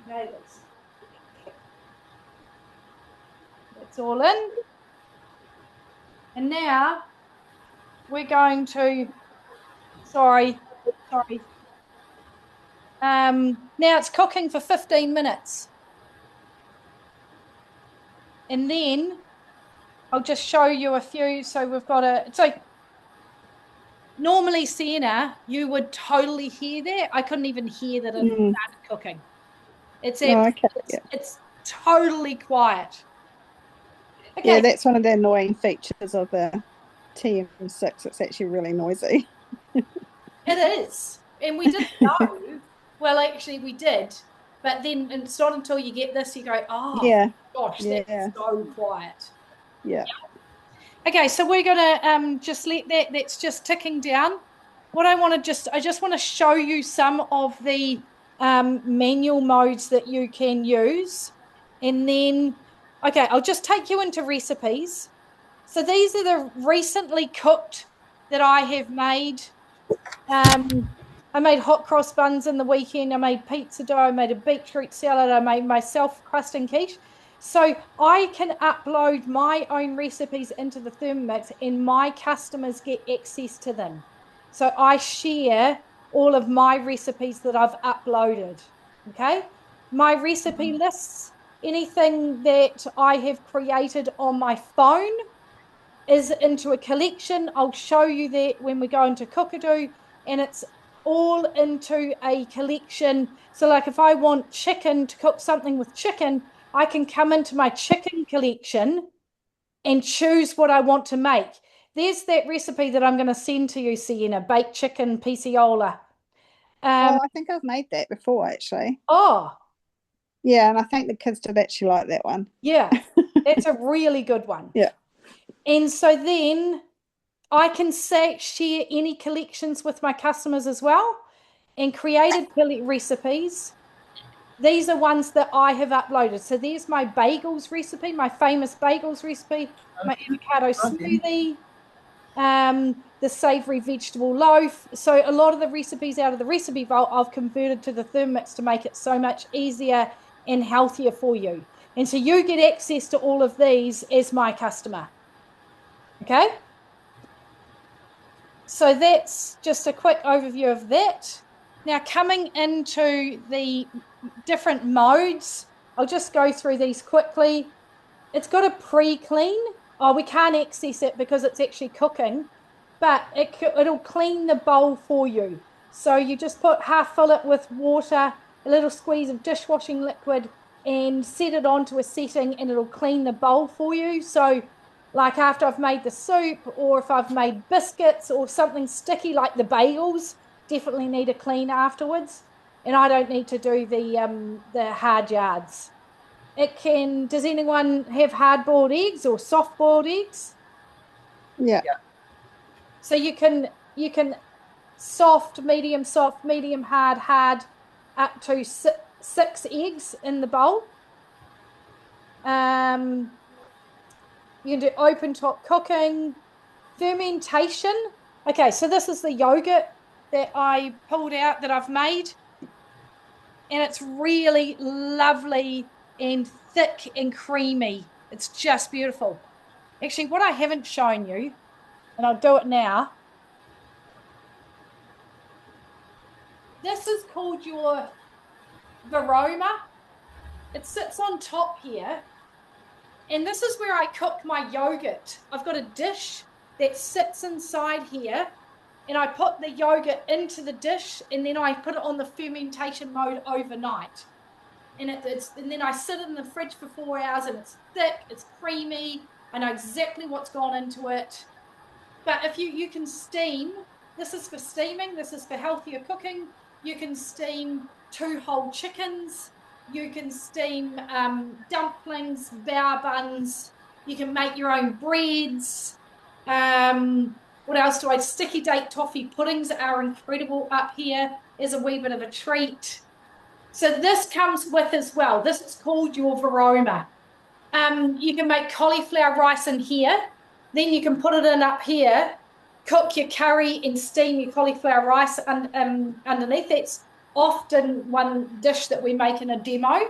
Okay, that's all in. And now we're going to, sorry. Now it's cooking for 15 minutes. And then I'll just show you a few. So we've got so normally, Sienna, you would totally hear that. I couldn't even hear that it started cooking. It's totally quiet. Okay. Yeah, that's one of the annoying features of the TM6. It's actually really noisy. It is. And we didn't know. Well, actually, we did. But then it's not until you get this, you go, oh, yeah. Gosh, that's so quiet. Yeah. Okay, so we're going to just let that's just ticking down. What I just want to show you some of the manual modes that you can use. And then, okay, I'll just take you into recipes. So these are the recently cooked that I have made I made hot cross buns in the weekend. I made pizza dough. I made a beetroot salad. I made my self-crusting quiche. So I can upload my own recipes into the Thermomix and my customers get access to them. So I share all of my recipes that I've uploaded. Okay. My recipe lists, anything that I have created on my phone is into a collection. I'll show you that when we go into Cookidoo, and it's all into a collection. So like if I want chicken, to cook something with chicken, I can come into my chicken collection and choose what I want to make. There's that recipe that I'm going to send to you, Sienna, baked chicken picciola. I think I've made that before, actually. Oh, Yeah, and I think the kids did actually like that one. yeah, it's a really good one. Yeah. And so then I can share any collections with my customers as well, and created recipes. These are ones that I have uploaded. So there's my bagels recipe, my famous bagels recipe, my avocado smoothie, the savory vegetable loaf. So a lot of the recipes out of the recipe vault I've converted to the Thermomix to make it so much easier and healthier for you. And so you get access to all of these as my customer. Okay? So that's just a quick overview of that. Now coming into the different modes, I'll just go through these quickly. It's got a pre-clean. Oh, we can't access it because it's actually cooking, but it'll clean the bowl for you. So you just fill it with water, a little squeeze of dishwashing liquid, and set it onto a setting, and it'll clean the bowl for you. So like after I've made the soup, or if I've made biscuits or something sticky like the bagels, definitely need a clean afterwards. And I don't need to do the hard yards. Does anyone have hard-boiled eggs or soft-boiled eggs? Yeah. So you can soft, medium, hard, up to 6 eggs in the bowl. You can do open top cooking, fermentation. Okay, so this is the yogurt that I pulled out that I've made. And it's really lovely and thick and creamy. It's just beautiful. Actually, what I haven't shown you, and I'll do it now. This is called your varoma. It sits on top here. And this is where I cook my yogurt. I've got a dish that sits inside here, and I put the yogurt into the dish, and then I put it on the fermentation mode overnight. And and then I sit it in the fridge for 4 hours, and it's thick, it's creamy. I know exactly what's gone into it. But if you can steam, this is for steaming, this is for healthier cooking. You can steam 2 whole chickens. You can steam dumplings, bao buns. You can make your own breads. What else do I? Sticky date toffee puddings are incredible up here as a wee bit of a treat. So this comes with as well. This is called your varoma. You can make cauliflower rice in here. Then you can put it in up here, cook your curry and steam your cauliflower rice underneath. That's often one dish that we make in a demo.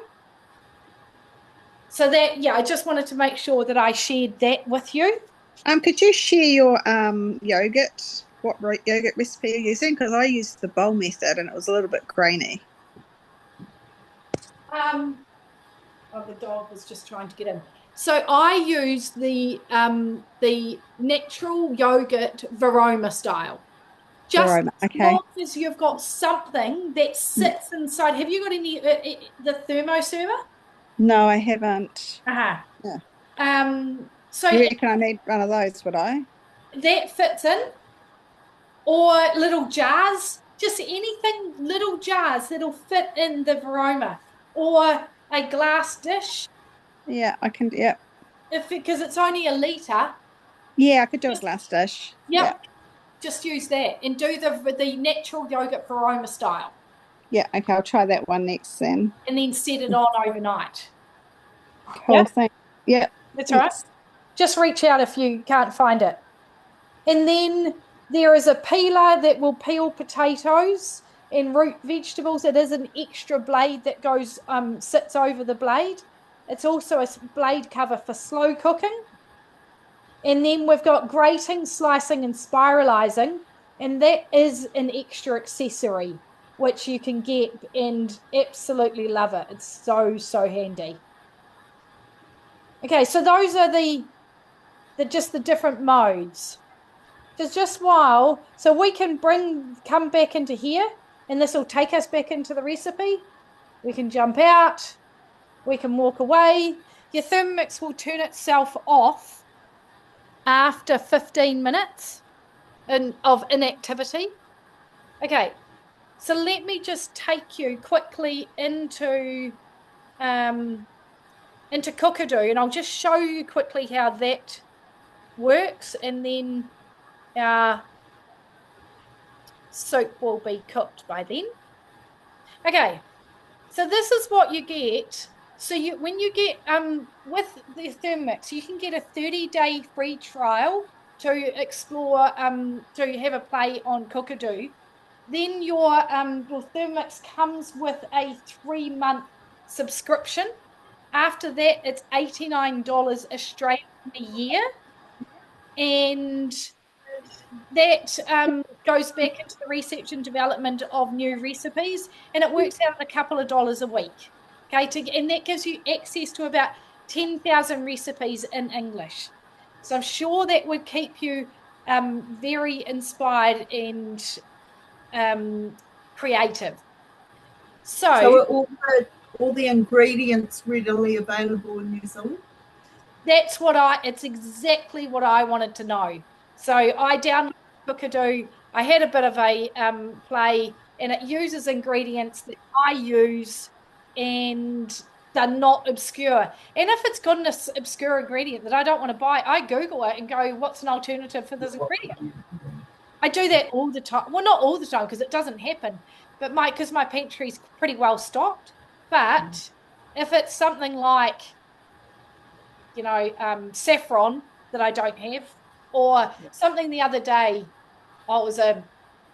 So that, yeah, I just wanted to make sure that I shared that with you. Could you share your yogurt, what yogurt recipe you're using? Because I used the bowl method and it was a little bit grainy. Oh, the dog was just trying to get in. So I use the natural yogurt varoma style. Just as long as you've got something that sits inside. Have you got any the thermo server? No, I haven't. Yeah. So you reckon I need one of those, would I? That fits in, or little jars, just anything, little jars that'll fit in the varoma, or a glass dish. Yeah, I can. Yeah. Because it's only a litre. Yeah, I could do a glass dish. Yep. Yeah. Just use that and do the natural yogurt varoma style. Yeah, okay, I'll try that one next then. And then set it on overnight. Cool, yep. Thanks. Yeah. That's all right. Just reach out if you can't find it. And then There is a peeler that will peel potatoes and root vegetables. It is an extra blade that goes sits over the blade. It's also a blade cover for slow cooking. And then we've got grating, slicing, and spiralizing. And that is an extra accessory, which you can get and absolutely love it. It's so, so handy. Okay, so those are the just the different modes. Just while, so we can come back into here, and this will take us back into the recipe. We can jump out, we can walk away. Your Thermomix will turn itself off after 15 minutes of inactivity. Okay, so let me just take you quickly into Cookidoo, and I'll just show you quickly how that works, and then our soup will be cooked by then. Okay, so this is what you get. So when you get with the Thermomix, you can get a 30-day free trial to explore to have a play on Cookidoo. Then your Thermomix comes with a 3-month subscription. After that, it's $89 Australian a year, and that goes back into the research and development of new recipes, and it works out at a couple of dollars a week. Okay, and that gives you access to about 10,000 recipes in English. So I'm sure that would keep you very inspired and creative. So all the ingredients readily available in New Zealand? It's exactly what I wanted to know. So I downloaded Cookidoo. I had a bit of a play, and it uses ingredients that I use, and they're not obscure. And if it's got an obscure ingredient that I don't want to buy, I Google it and go, what's an alternative for this ingredient? I do that all the time. Well, not all the time because it doesn't happen, but because my pantry's pretty well stocked. But if it's something like, saffron that I don't have, or something the other day, it was a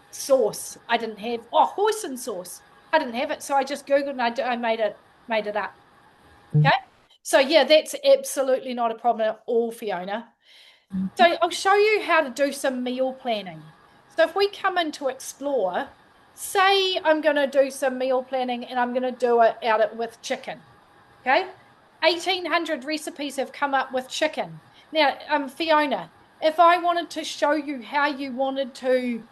sauce I didn't have. Oh, hoisin sauce. I didn't have it, so I just Googled and I made it up. Okay, so yeah, that's absolutely not a problem at all, Fiona. So I'll show you how to do some meal planning. So if we come into Explore, say I'm going to do some meal planning and I'm going to do it with chicken. Okay, 1,800 recipes have come up with chicken. Now, Fiona, if I wanted to show you how you wanted to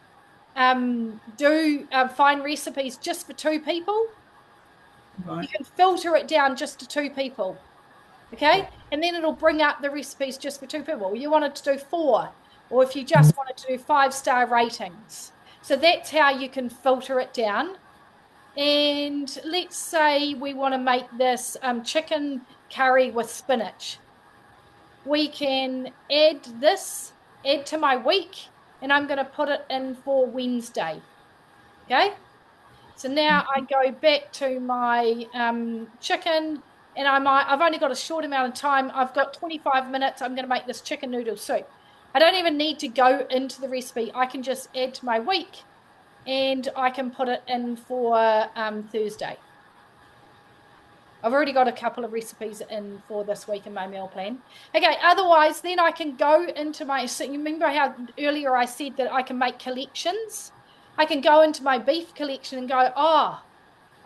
find recipes just for 2 people, Right. you can filter it down just to 2 people. Okay, and then it'll bring up the recipes just for 2 people. You wanted to do 4, or if you just wanted to do 5-star ratings. So that's how you can filter it down. And let's say we want to make this chicken curry with spinach. We can add to my week, and I'm going to put it in for Wednesday. Okay, so now I go back to my chicken, and I've only got a short amount of time. I've got 25 minutes. I'm going to make this chicken noodle soup. I don't even need to go into the recipe. I can just add to my week, and I can put it in for Thursday. I've already got a couple of recipes in for this week in my meal plan. Okay, otherwise, then I can go into so you remember how earlier I said that I can make collections? I can go into my beef collection and go, I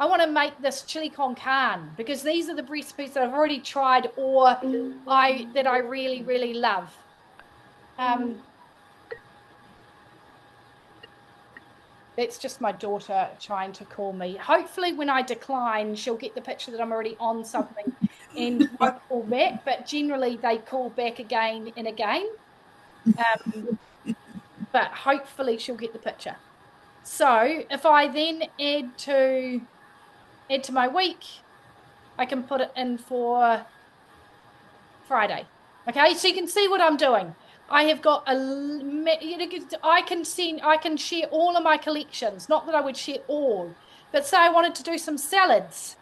want to make this chili con carne, because these are the recipes that I've already tried or that I really, really love. That's just my daughter trying to call me. Hopefully when I decline, she'll get the picture that I'm already on something and won't call back, but generally they call back again and again. But hopefully she'll get the picture. So if I then add to my week, I can put it in for Friday. Okay, so you can see what I'm doing. I have got I can share all of my collections. Not that I would share all, but say I wanted to do some salads.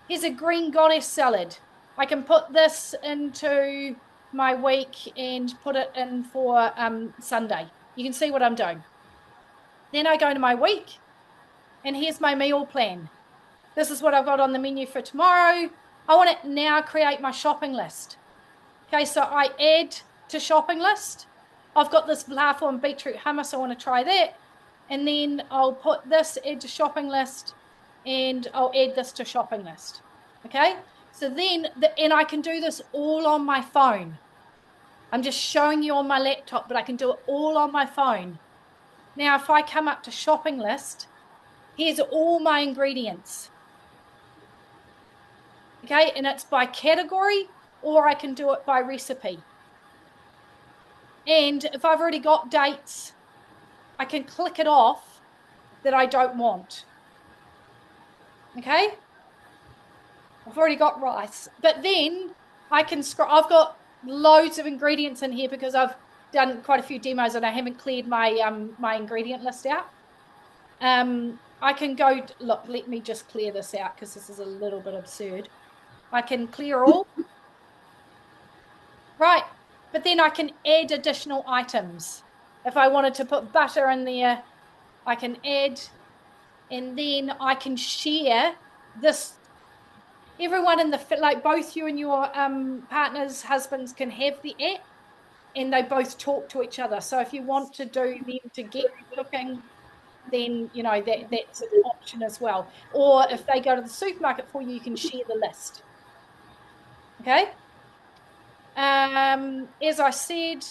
Here's a green goddess salad. I can put this into my week and put it in for Sunday. You can see what I'm doing. Then I go to my week, and here's my meal plan. This is what I've got on the menu for tomorrow. I want to now create my shopping list. Okay, so I add to shopping list. I've got this falafel and beetroot hummus. I want to try that. And then I'll put this, add to shopping list, and I'll add this to shopping list. Okay, so then, and I can do this all on my phone. I'm just showing you on my laptop, but I can do it all on my phone. Now, if I come up to shopping list, here's all my ingredients. Okay, and it's by category, or I can do it by recipe. And if I've already got dates, I can click it off that I don't want. Okay, I've already got rice, but then I can scroll. I've got loads of ingredients in here because I've done quite a few demos and I haven't cleared my my ingredient list out. I can go, look, let me just clear this out because this is a little bit absurd. I can clear all. Right, but then I can add additional items. If I wanted to put butter in there, I can add, and then I can share this. Everyone in the, like both you and your partners, husbands can have the app, and they both talk to each other. So if you want to do them to get cooking, then you know that's an option as well. Or if they go to the supermarket for you, you can share the list. Okay. As I said,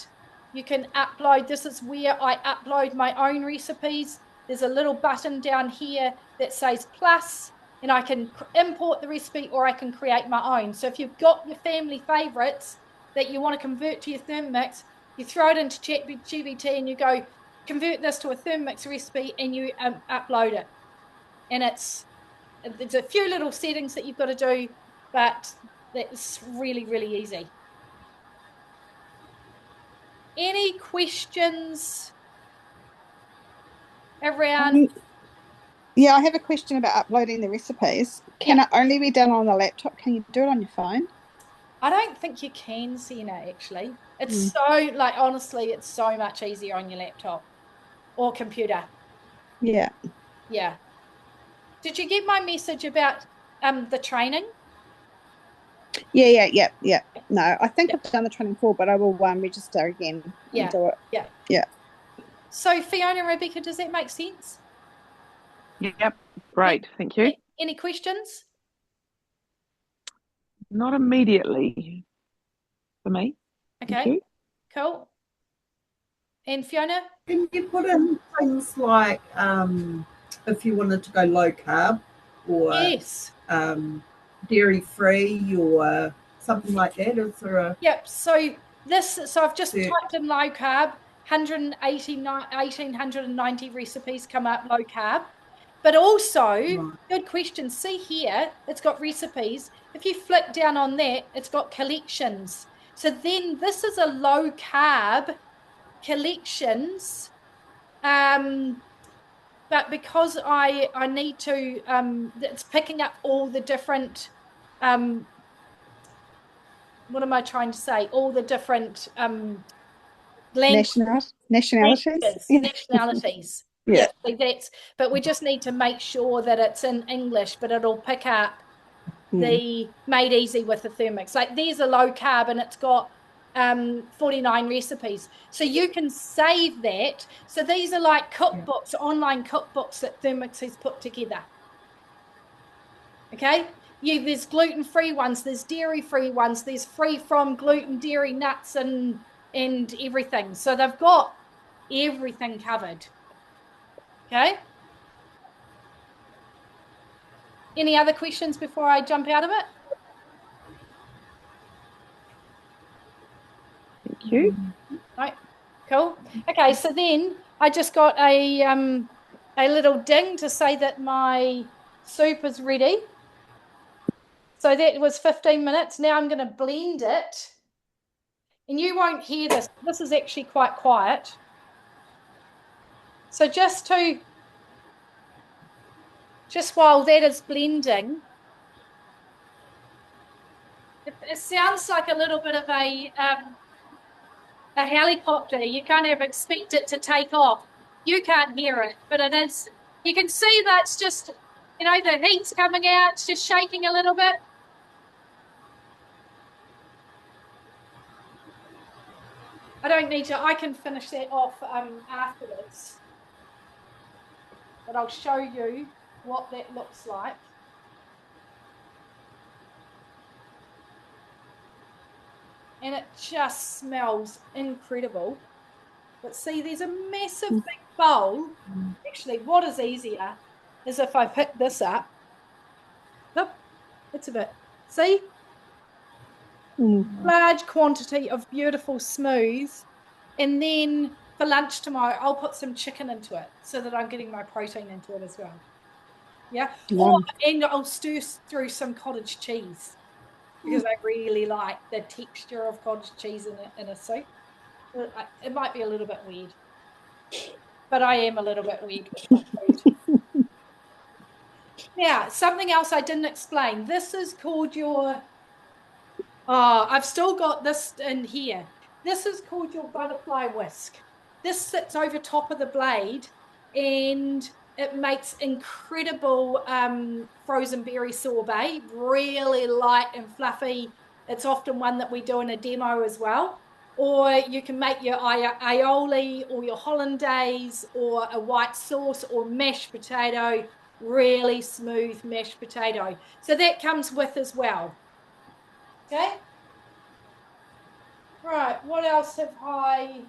you can upload. This is where I upload my own recipes. There's a little button down here that says plus, and I can import the recipe or I can create my own. So if you've got your family favorites that you want to convert to your Thermomix, you throw it into ChatGPT and you go, convert this to a Thermomix recipe, and you upload it. And there's a few little settings that you've got to do, but it's really, really easy. Any questions around? Yeah, I have a question about uploading the recipes. Can it only be done on the laptop? Can you do it on your phone? I don't think you can, Sienna, actually. It's so, like, honestly, it's so much easier on your laptop or computer. Yeah. Yeah. Did you get my message about the training? Yeah. No, I think I've done the training before, but I will register again and do it. Yeah. So Fiona and Rebecca, does that make sense? Yep. Great. Thank you. Any questions? Not immediately for me. Okay. Thank you. Cool. And Fiona? Can you put in things like if you wanted to go low carb or yes, dairy free or something like that? Is there a So I've just typed in low carb, 1,890 recipes come up low carb. But also, good question. See here, it's got recipes. If you flick down on that, it's got collections. So then this is a low carb collections. But because I need to, it's picking up all the different, what am I trying to say? All the different nationalities. Nationalities. Yeah. So but we just need to make sure that it's in English, but it'll pick up the made easy with the Thermomix. Like there's a low carb and it's got 49 recipes. So you can save that. So these are like cookbooks, online cookbooks that Thermomix has put together. Okay. There's gluten-free ones, there's dairy-free ones, there's free from gluten, dairy, nuts, and everything. So they've got everything covered. Okay. Any other questions before I jump out of it? Thank you. Right. Cool. Okay, so then I just got a little ding to say that my soup is ready. So that was 15 minutes. Now I'm going to blend it. And you won't hear this. This is actually quite quiet. So just while that is blending, it sounds like a little bit of a a helicopter. You kind of expect it to take off. You can't hear it, but it is. You can see that it's just, you know, the heat's coming out. It's just shaking a little bit. I don't need to. I can finish that off afterwards. But I'll show you what that looks like. And it just smells incredible. But see, there's a massive big bowl. Actually, what is easier is if I pick this up. Oh, it's a bit. See? Large quantity of beautiful smooth. And then for lunch tomorrow, I'll put some chicken into it so that I'm getting my protein into it as well. Yeah. And I'll stir through some cottage cheese because I really like the texture of cottage cheese in a soup. It might be a little bit weird, but I am a little bit weird with my food. Now, something else I didn't explain. This is called your, I've still got this in here. This is called your butterfly whisk. This sits over top of the blade and it makes incredible frozen berry sorbet, really light and fluffy. It's often one that we do in a demo as well. Or you can make your aioli or your hollandaise or a white sauce or mashed potato, really smooth mashed potato. So that comes with as well. Okay. Right, what else have I?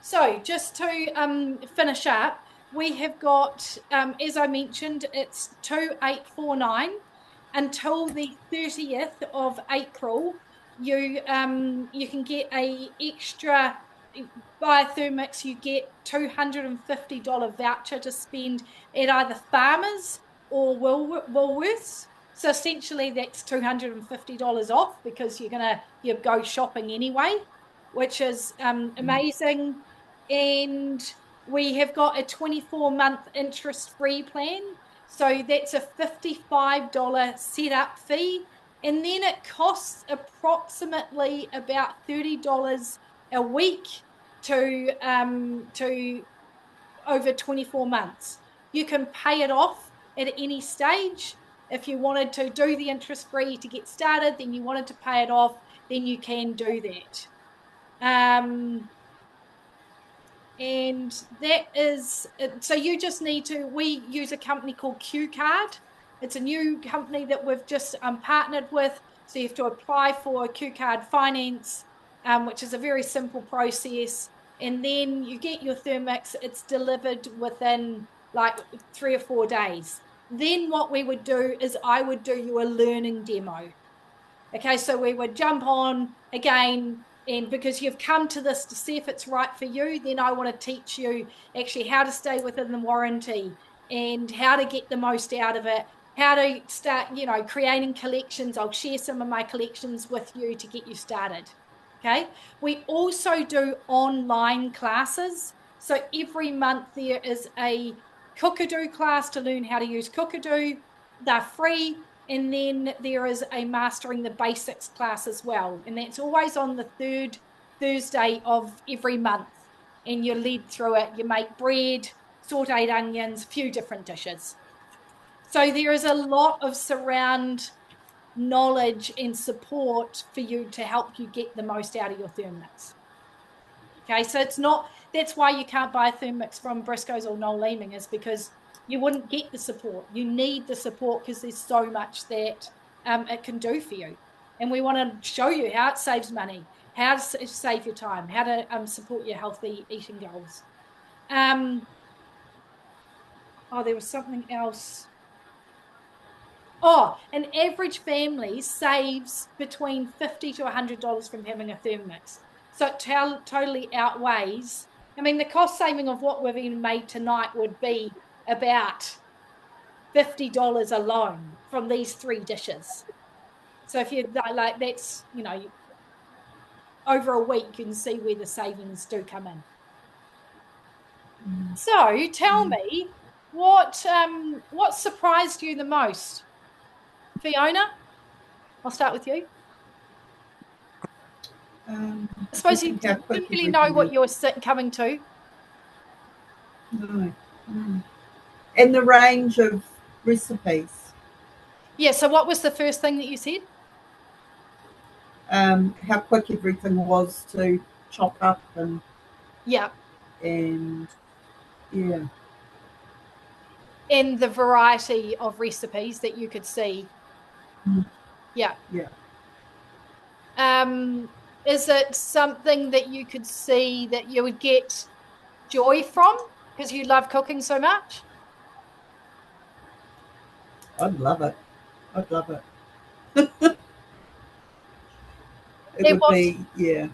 So just to finish up, we have got, as I mentioned, it's 2849 until the 30th of April. You can get a extra, buy a Thermomix, you get $250 voucher to spend at either Farmers or Woolworths. So essentially that's $250 off because you go shopping anyway, which is amazing. And we have got a 24-month interest-free plan. So that's a $55 setup fee. And then it costs approximately about $30 a week to over 24 months. You can pay it off at any stage. If you wanted to do the interest free to get started, then you wanted to pay it off, then you can do that. And that is, so you just need to, we use a company called QCard. It's a new company that we've just partnered with. So you have to apply for QCard finance, which is a very simple process. And then you get your Thermomix, it's delivered within like 3 or 4 days. Then what we would do is I would do you a learning demo. Okay, so we would jump on again, and because you've come to this to see if it's right for you, then I want to teach you actually how to stay within the warranty and how to get the most out of it, how to start, creating collections. I'll share some of my collections with you to get you started. Okay. We also do online classes. So every month there is a Cookidoo class to learn how to use Cookidoo. They're free. And then there is a Mastering the Basics class as well. And that's always on the third Thursday of every month. And you lead through it. You make bread, sauteed onions, a few different dishes. So there is a lot of surround knowledge and support for you to help you get the most out of your Thermomix. Okay, so it's not, that's why you can't buy a Thermomix from Briscoe's or Noel Leeming, is because you wouldn't get the support. You need the support because there's so much that it can do for you. And we want to show you how it saves money, how to save your time, how to support your healthy eating goals. There was something else. An average family saves between $50 to $100 from having a Thermomix. So it totally outweighs. I mean, the cost saving of what we've even made tonight would be about $50 alone from these 3 dishes. So if you like, that's, over a week, you can see where the savings do come in. So tell me, what surprised you the most? Fiona, I'll start with you. I suppose you didn't really know what you were coming to. No. And the range of recipes. Yeah, so what was the first thing that you said? How quick everything was to chop up and yeah, and the variety of recipes that you could see. Yeah. Is it something that you could see that you would get joy from because you love cooking so much? I'd love it. It would be, yeah.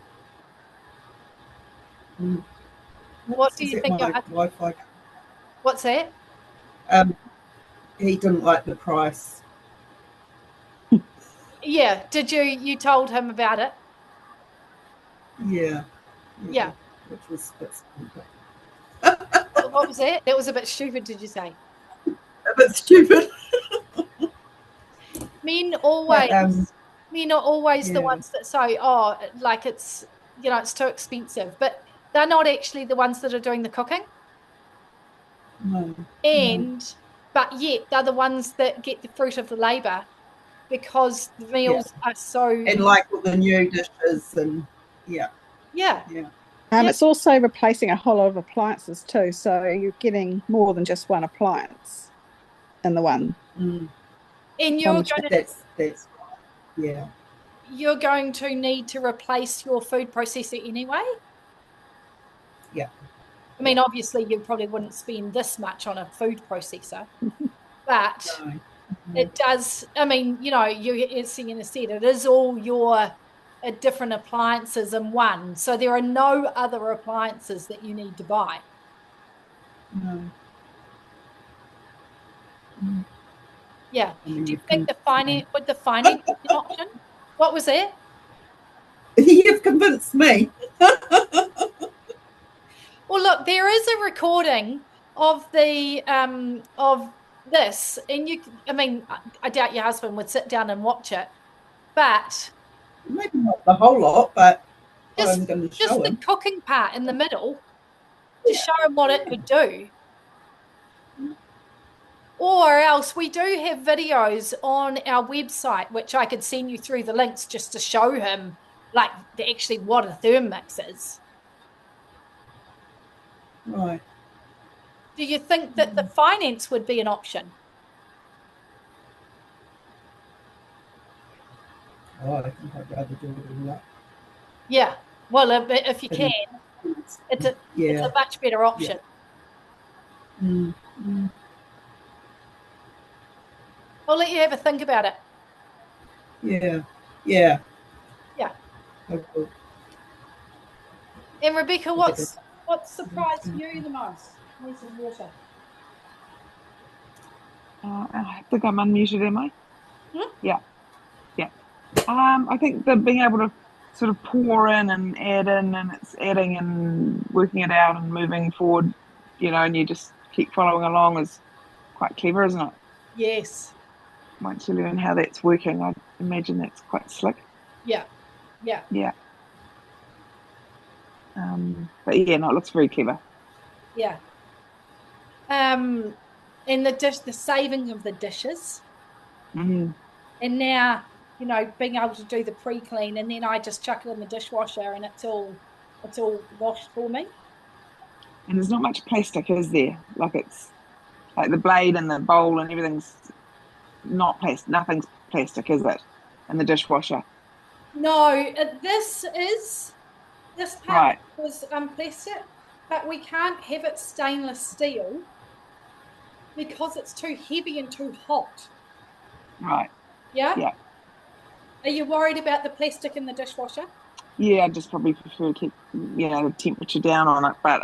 What do you think? Wi-Fi. What's that? He didn't like the price. Yeah. Did you told him about it? Yeah. Which was a bit stupid. What was that? That was a bit stupid, did you say? A bit stupid. Men are always the ones that say, oh, like it's too expensive, but they're not actually the ones that are doing the cooking. No. But yet they're the ones that get the fruit of the labor because the meals are so, and like all the new dishes and it's also replacing a whole lot of appliances too, so you're getting more than just one appliance in the one. And you're going to you're going to need to replace your food processor anyway. I mean, obviously you probably wouldn't spend this much on a food processor, but it does. I mean, it's in a set. It is all your different appliances in one. So there are no other appliances that you need to buy. Yeah. Do you think would the finance be an option? What was it? You've convinced me. Well, look, there is a recording of the of this, and I doubt your husband would sit down and watch it, but maybe not the whole lot, but just the cooking part in the middle to show him what it would do. Or else we do have videos on our website, which I could send you through the links just to show him like actually what a Thermomix is. Right. Do you think that the finance would be an option? Oh, I think I'd rather do it than that. Yeah. Well, if you can, it's a much better option. I'll let you have a think about it. Yeah. Okay. And Rebecca, what surprised you the most? Need some water. I think I'm unmuted, am I? Yeah. I think that being able to sort of pour in and add in, and it's adding and working it out and moving forward, and you just keep following along is quite clever, isn't it? Yes. Once you learn how that's working, I imagine that's quite slick. Yeah. But yeah, no, it looks very clever. Yeah. And the saving of the dishes. Mm-hmm. And now, being able to do the pre-clean, and then I just chuck it in the dishwasher and it's all washed for me. And there's not much plastic, is there? Like it's like the blade and the bowl and everything's not plastic. Nothing's plastic, is it? In the dishwasher. No, this part right. was plastic, but we can't have it stainless steel because it's too heavy and too hot. Right. Yeah? Yeah. Are you worried about the plastic in the dishwasher? Yeah, I just probably prefer to keep, the temperature down on it. But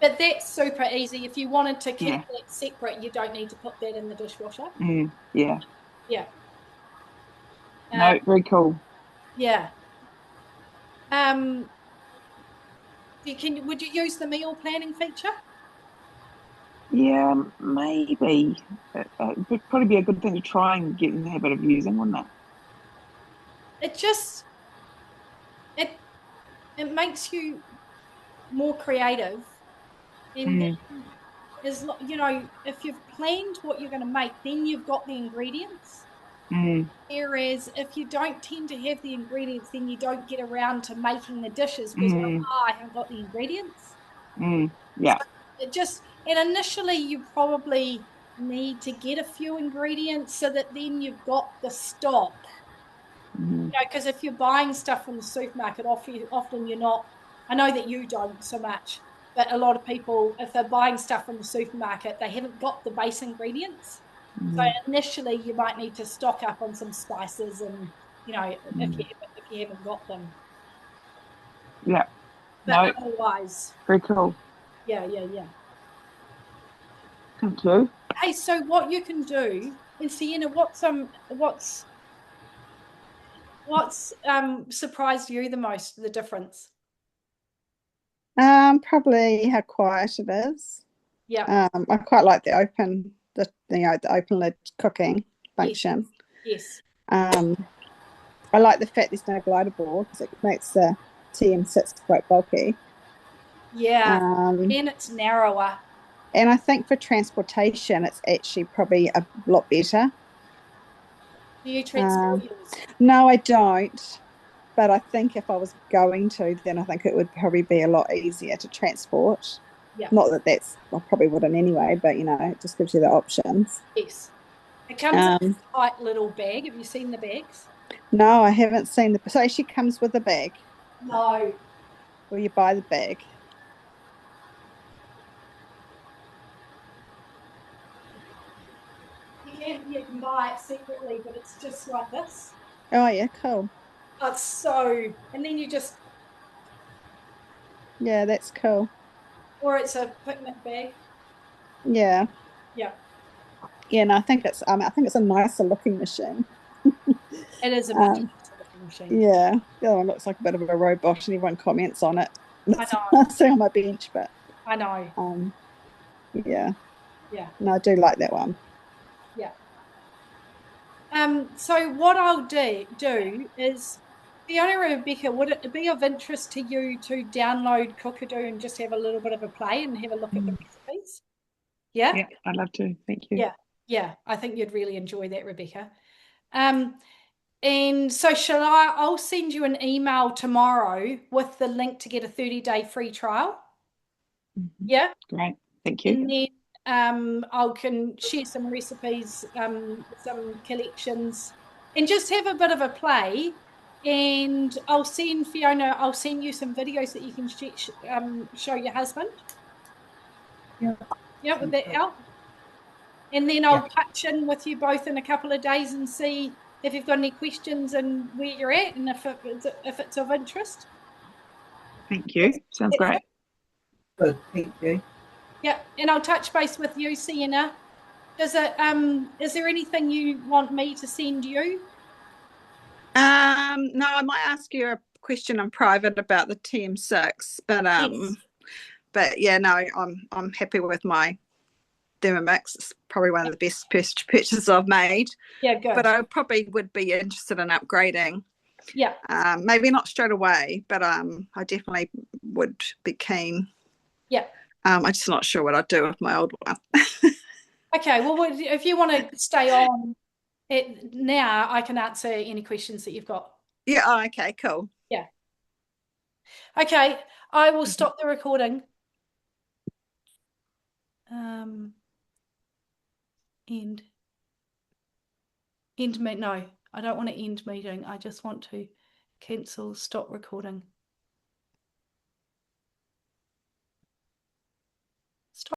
that's super easy. If you wanted to keep that separate, you don't need to put that in the dishwasher. Yeah. No, very cool. Yeah. Would you use the meal planning feature? Yeah, maybe. It would probably be a good thing to try and get in the habit of using, wouldn't it? it makes you more creative. And then, if you've planned what you're going to make, then you've got the ingredients. Whereas if you don't tend to have the ingredients, then you don't get around to making the dishes because you're like, I haven't got the ingredients. Yeah. So and initially you probably need to get a few ingredients so that then you've got the stock. Because if you're buying stuff from the supermarket, often you're not, I know that you don't so much, but a lot of people, if they're buying stuff from the supermarket, they haven't got the base ingredients. So initially you might need to stock up on some spices and, if you haven't got them. Yeah. But otherwise. Very cool. Yeah. Thank you. Hey, so what you can do is, Sienna, what's surprised you the most, the difference? Probably how quiet it is. Yeah. I quite like the open lid cooking function. Yes. I like the fact there's no glider board because it makes the TM6 quite bulky. Yeah. And it's narrower. And I think for transportation, it's actually probably a lot better. Do you transport yours? No, I don't. But I think if I was going to, then I think it would probably be a lot easier to transport. Yeah. Not that I probably wouldn't anyway, but it just gives you the options. Yes. It comes in a tight little bag. Have you seen the bags? No, I haven't seen so it actually comes with a bag. No. Or you buy the bag. You can buy it separately, but it's just like this. Oh yeah, cool. And then you just. Yeah, that's cool. Or it's a picnic bag. Yeah. Yeah. Yeah, no, I think it's a nicer looking machine. It is a much nicer looking machine. Yeah. The other one looks like a bit of a robot and everyone comments on it. I know. I see on my bench, but I know. Yeah. Yeah. No, I do like that one. Yeah. So what I'll do is, Fiona and Rebecca, would it be of interest to you to download Cookidoo and just have a little bit of a play and have a look at the recipes? Yeah? Yeah, I'd love to. Thank you. Yeah. I think you'd really enjoy that, Rebecca. And so I'll send you an email tomorrow with the link to get a 30-day free trial. Yeah? Great. Thank you. And then I can share some recipes, some collections, and just have a bit of a play. And I'll send you some videos that you can show your husband. Yeah, would that help? And then I'll touch in with you both in a couple of days and see if you've got any questions and where you're at, and if it's of interest. Thank you. Sounds great. Good, thank you. Yeah, and I'll touch base with you, Sienna. Is there anything you want me to send you? No, I might ask you a question in private about the TM6, but Yes. But yeah, no, I'm happy with my Thermomix. It's probably one of the best purchases I've made. Yeah, good. But I probably would be interested in upgrading. Yeah. Maybe not straight away, but I definitely would be keen. Yeah. I'm just not sure what I'd do with my old one. Okay, well, if you want to stay on it now, I can answer any questions that you've got. Yeah, oh, okay, cool. Yeah. Okay, I will stop the recording. End meeting. No, I don't want to end meeting. I just want to cancel, stop recording.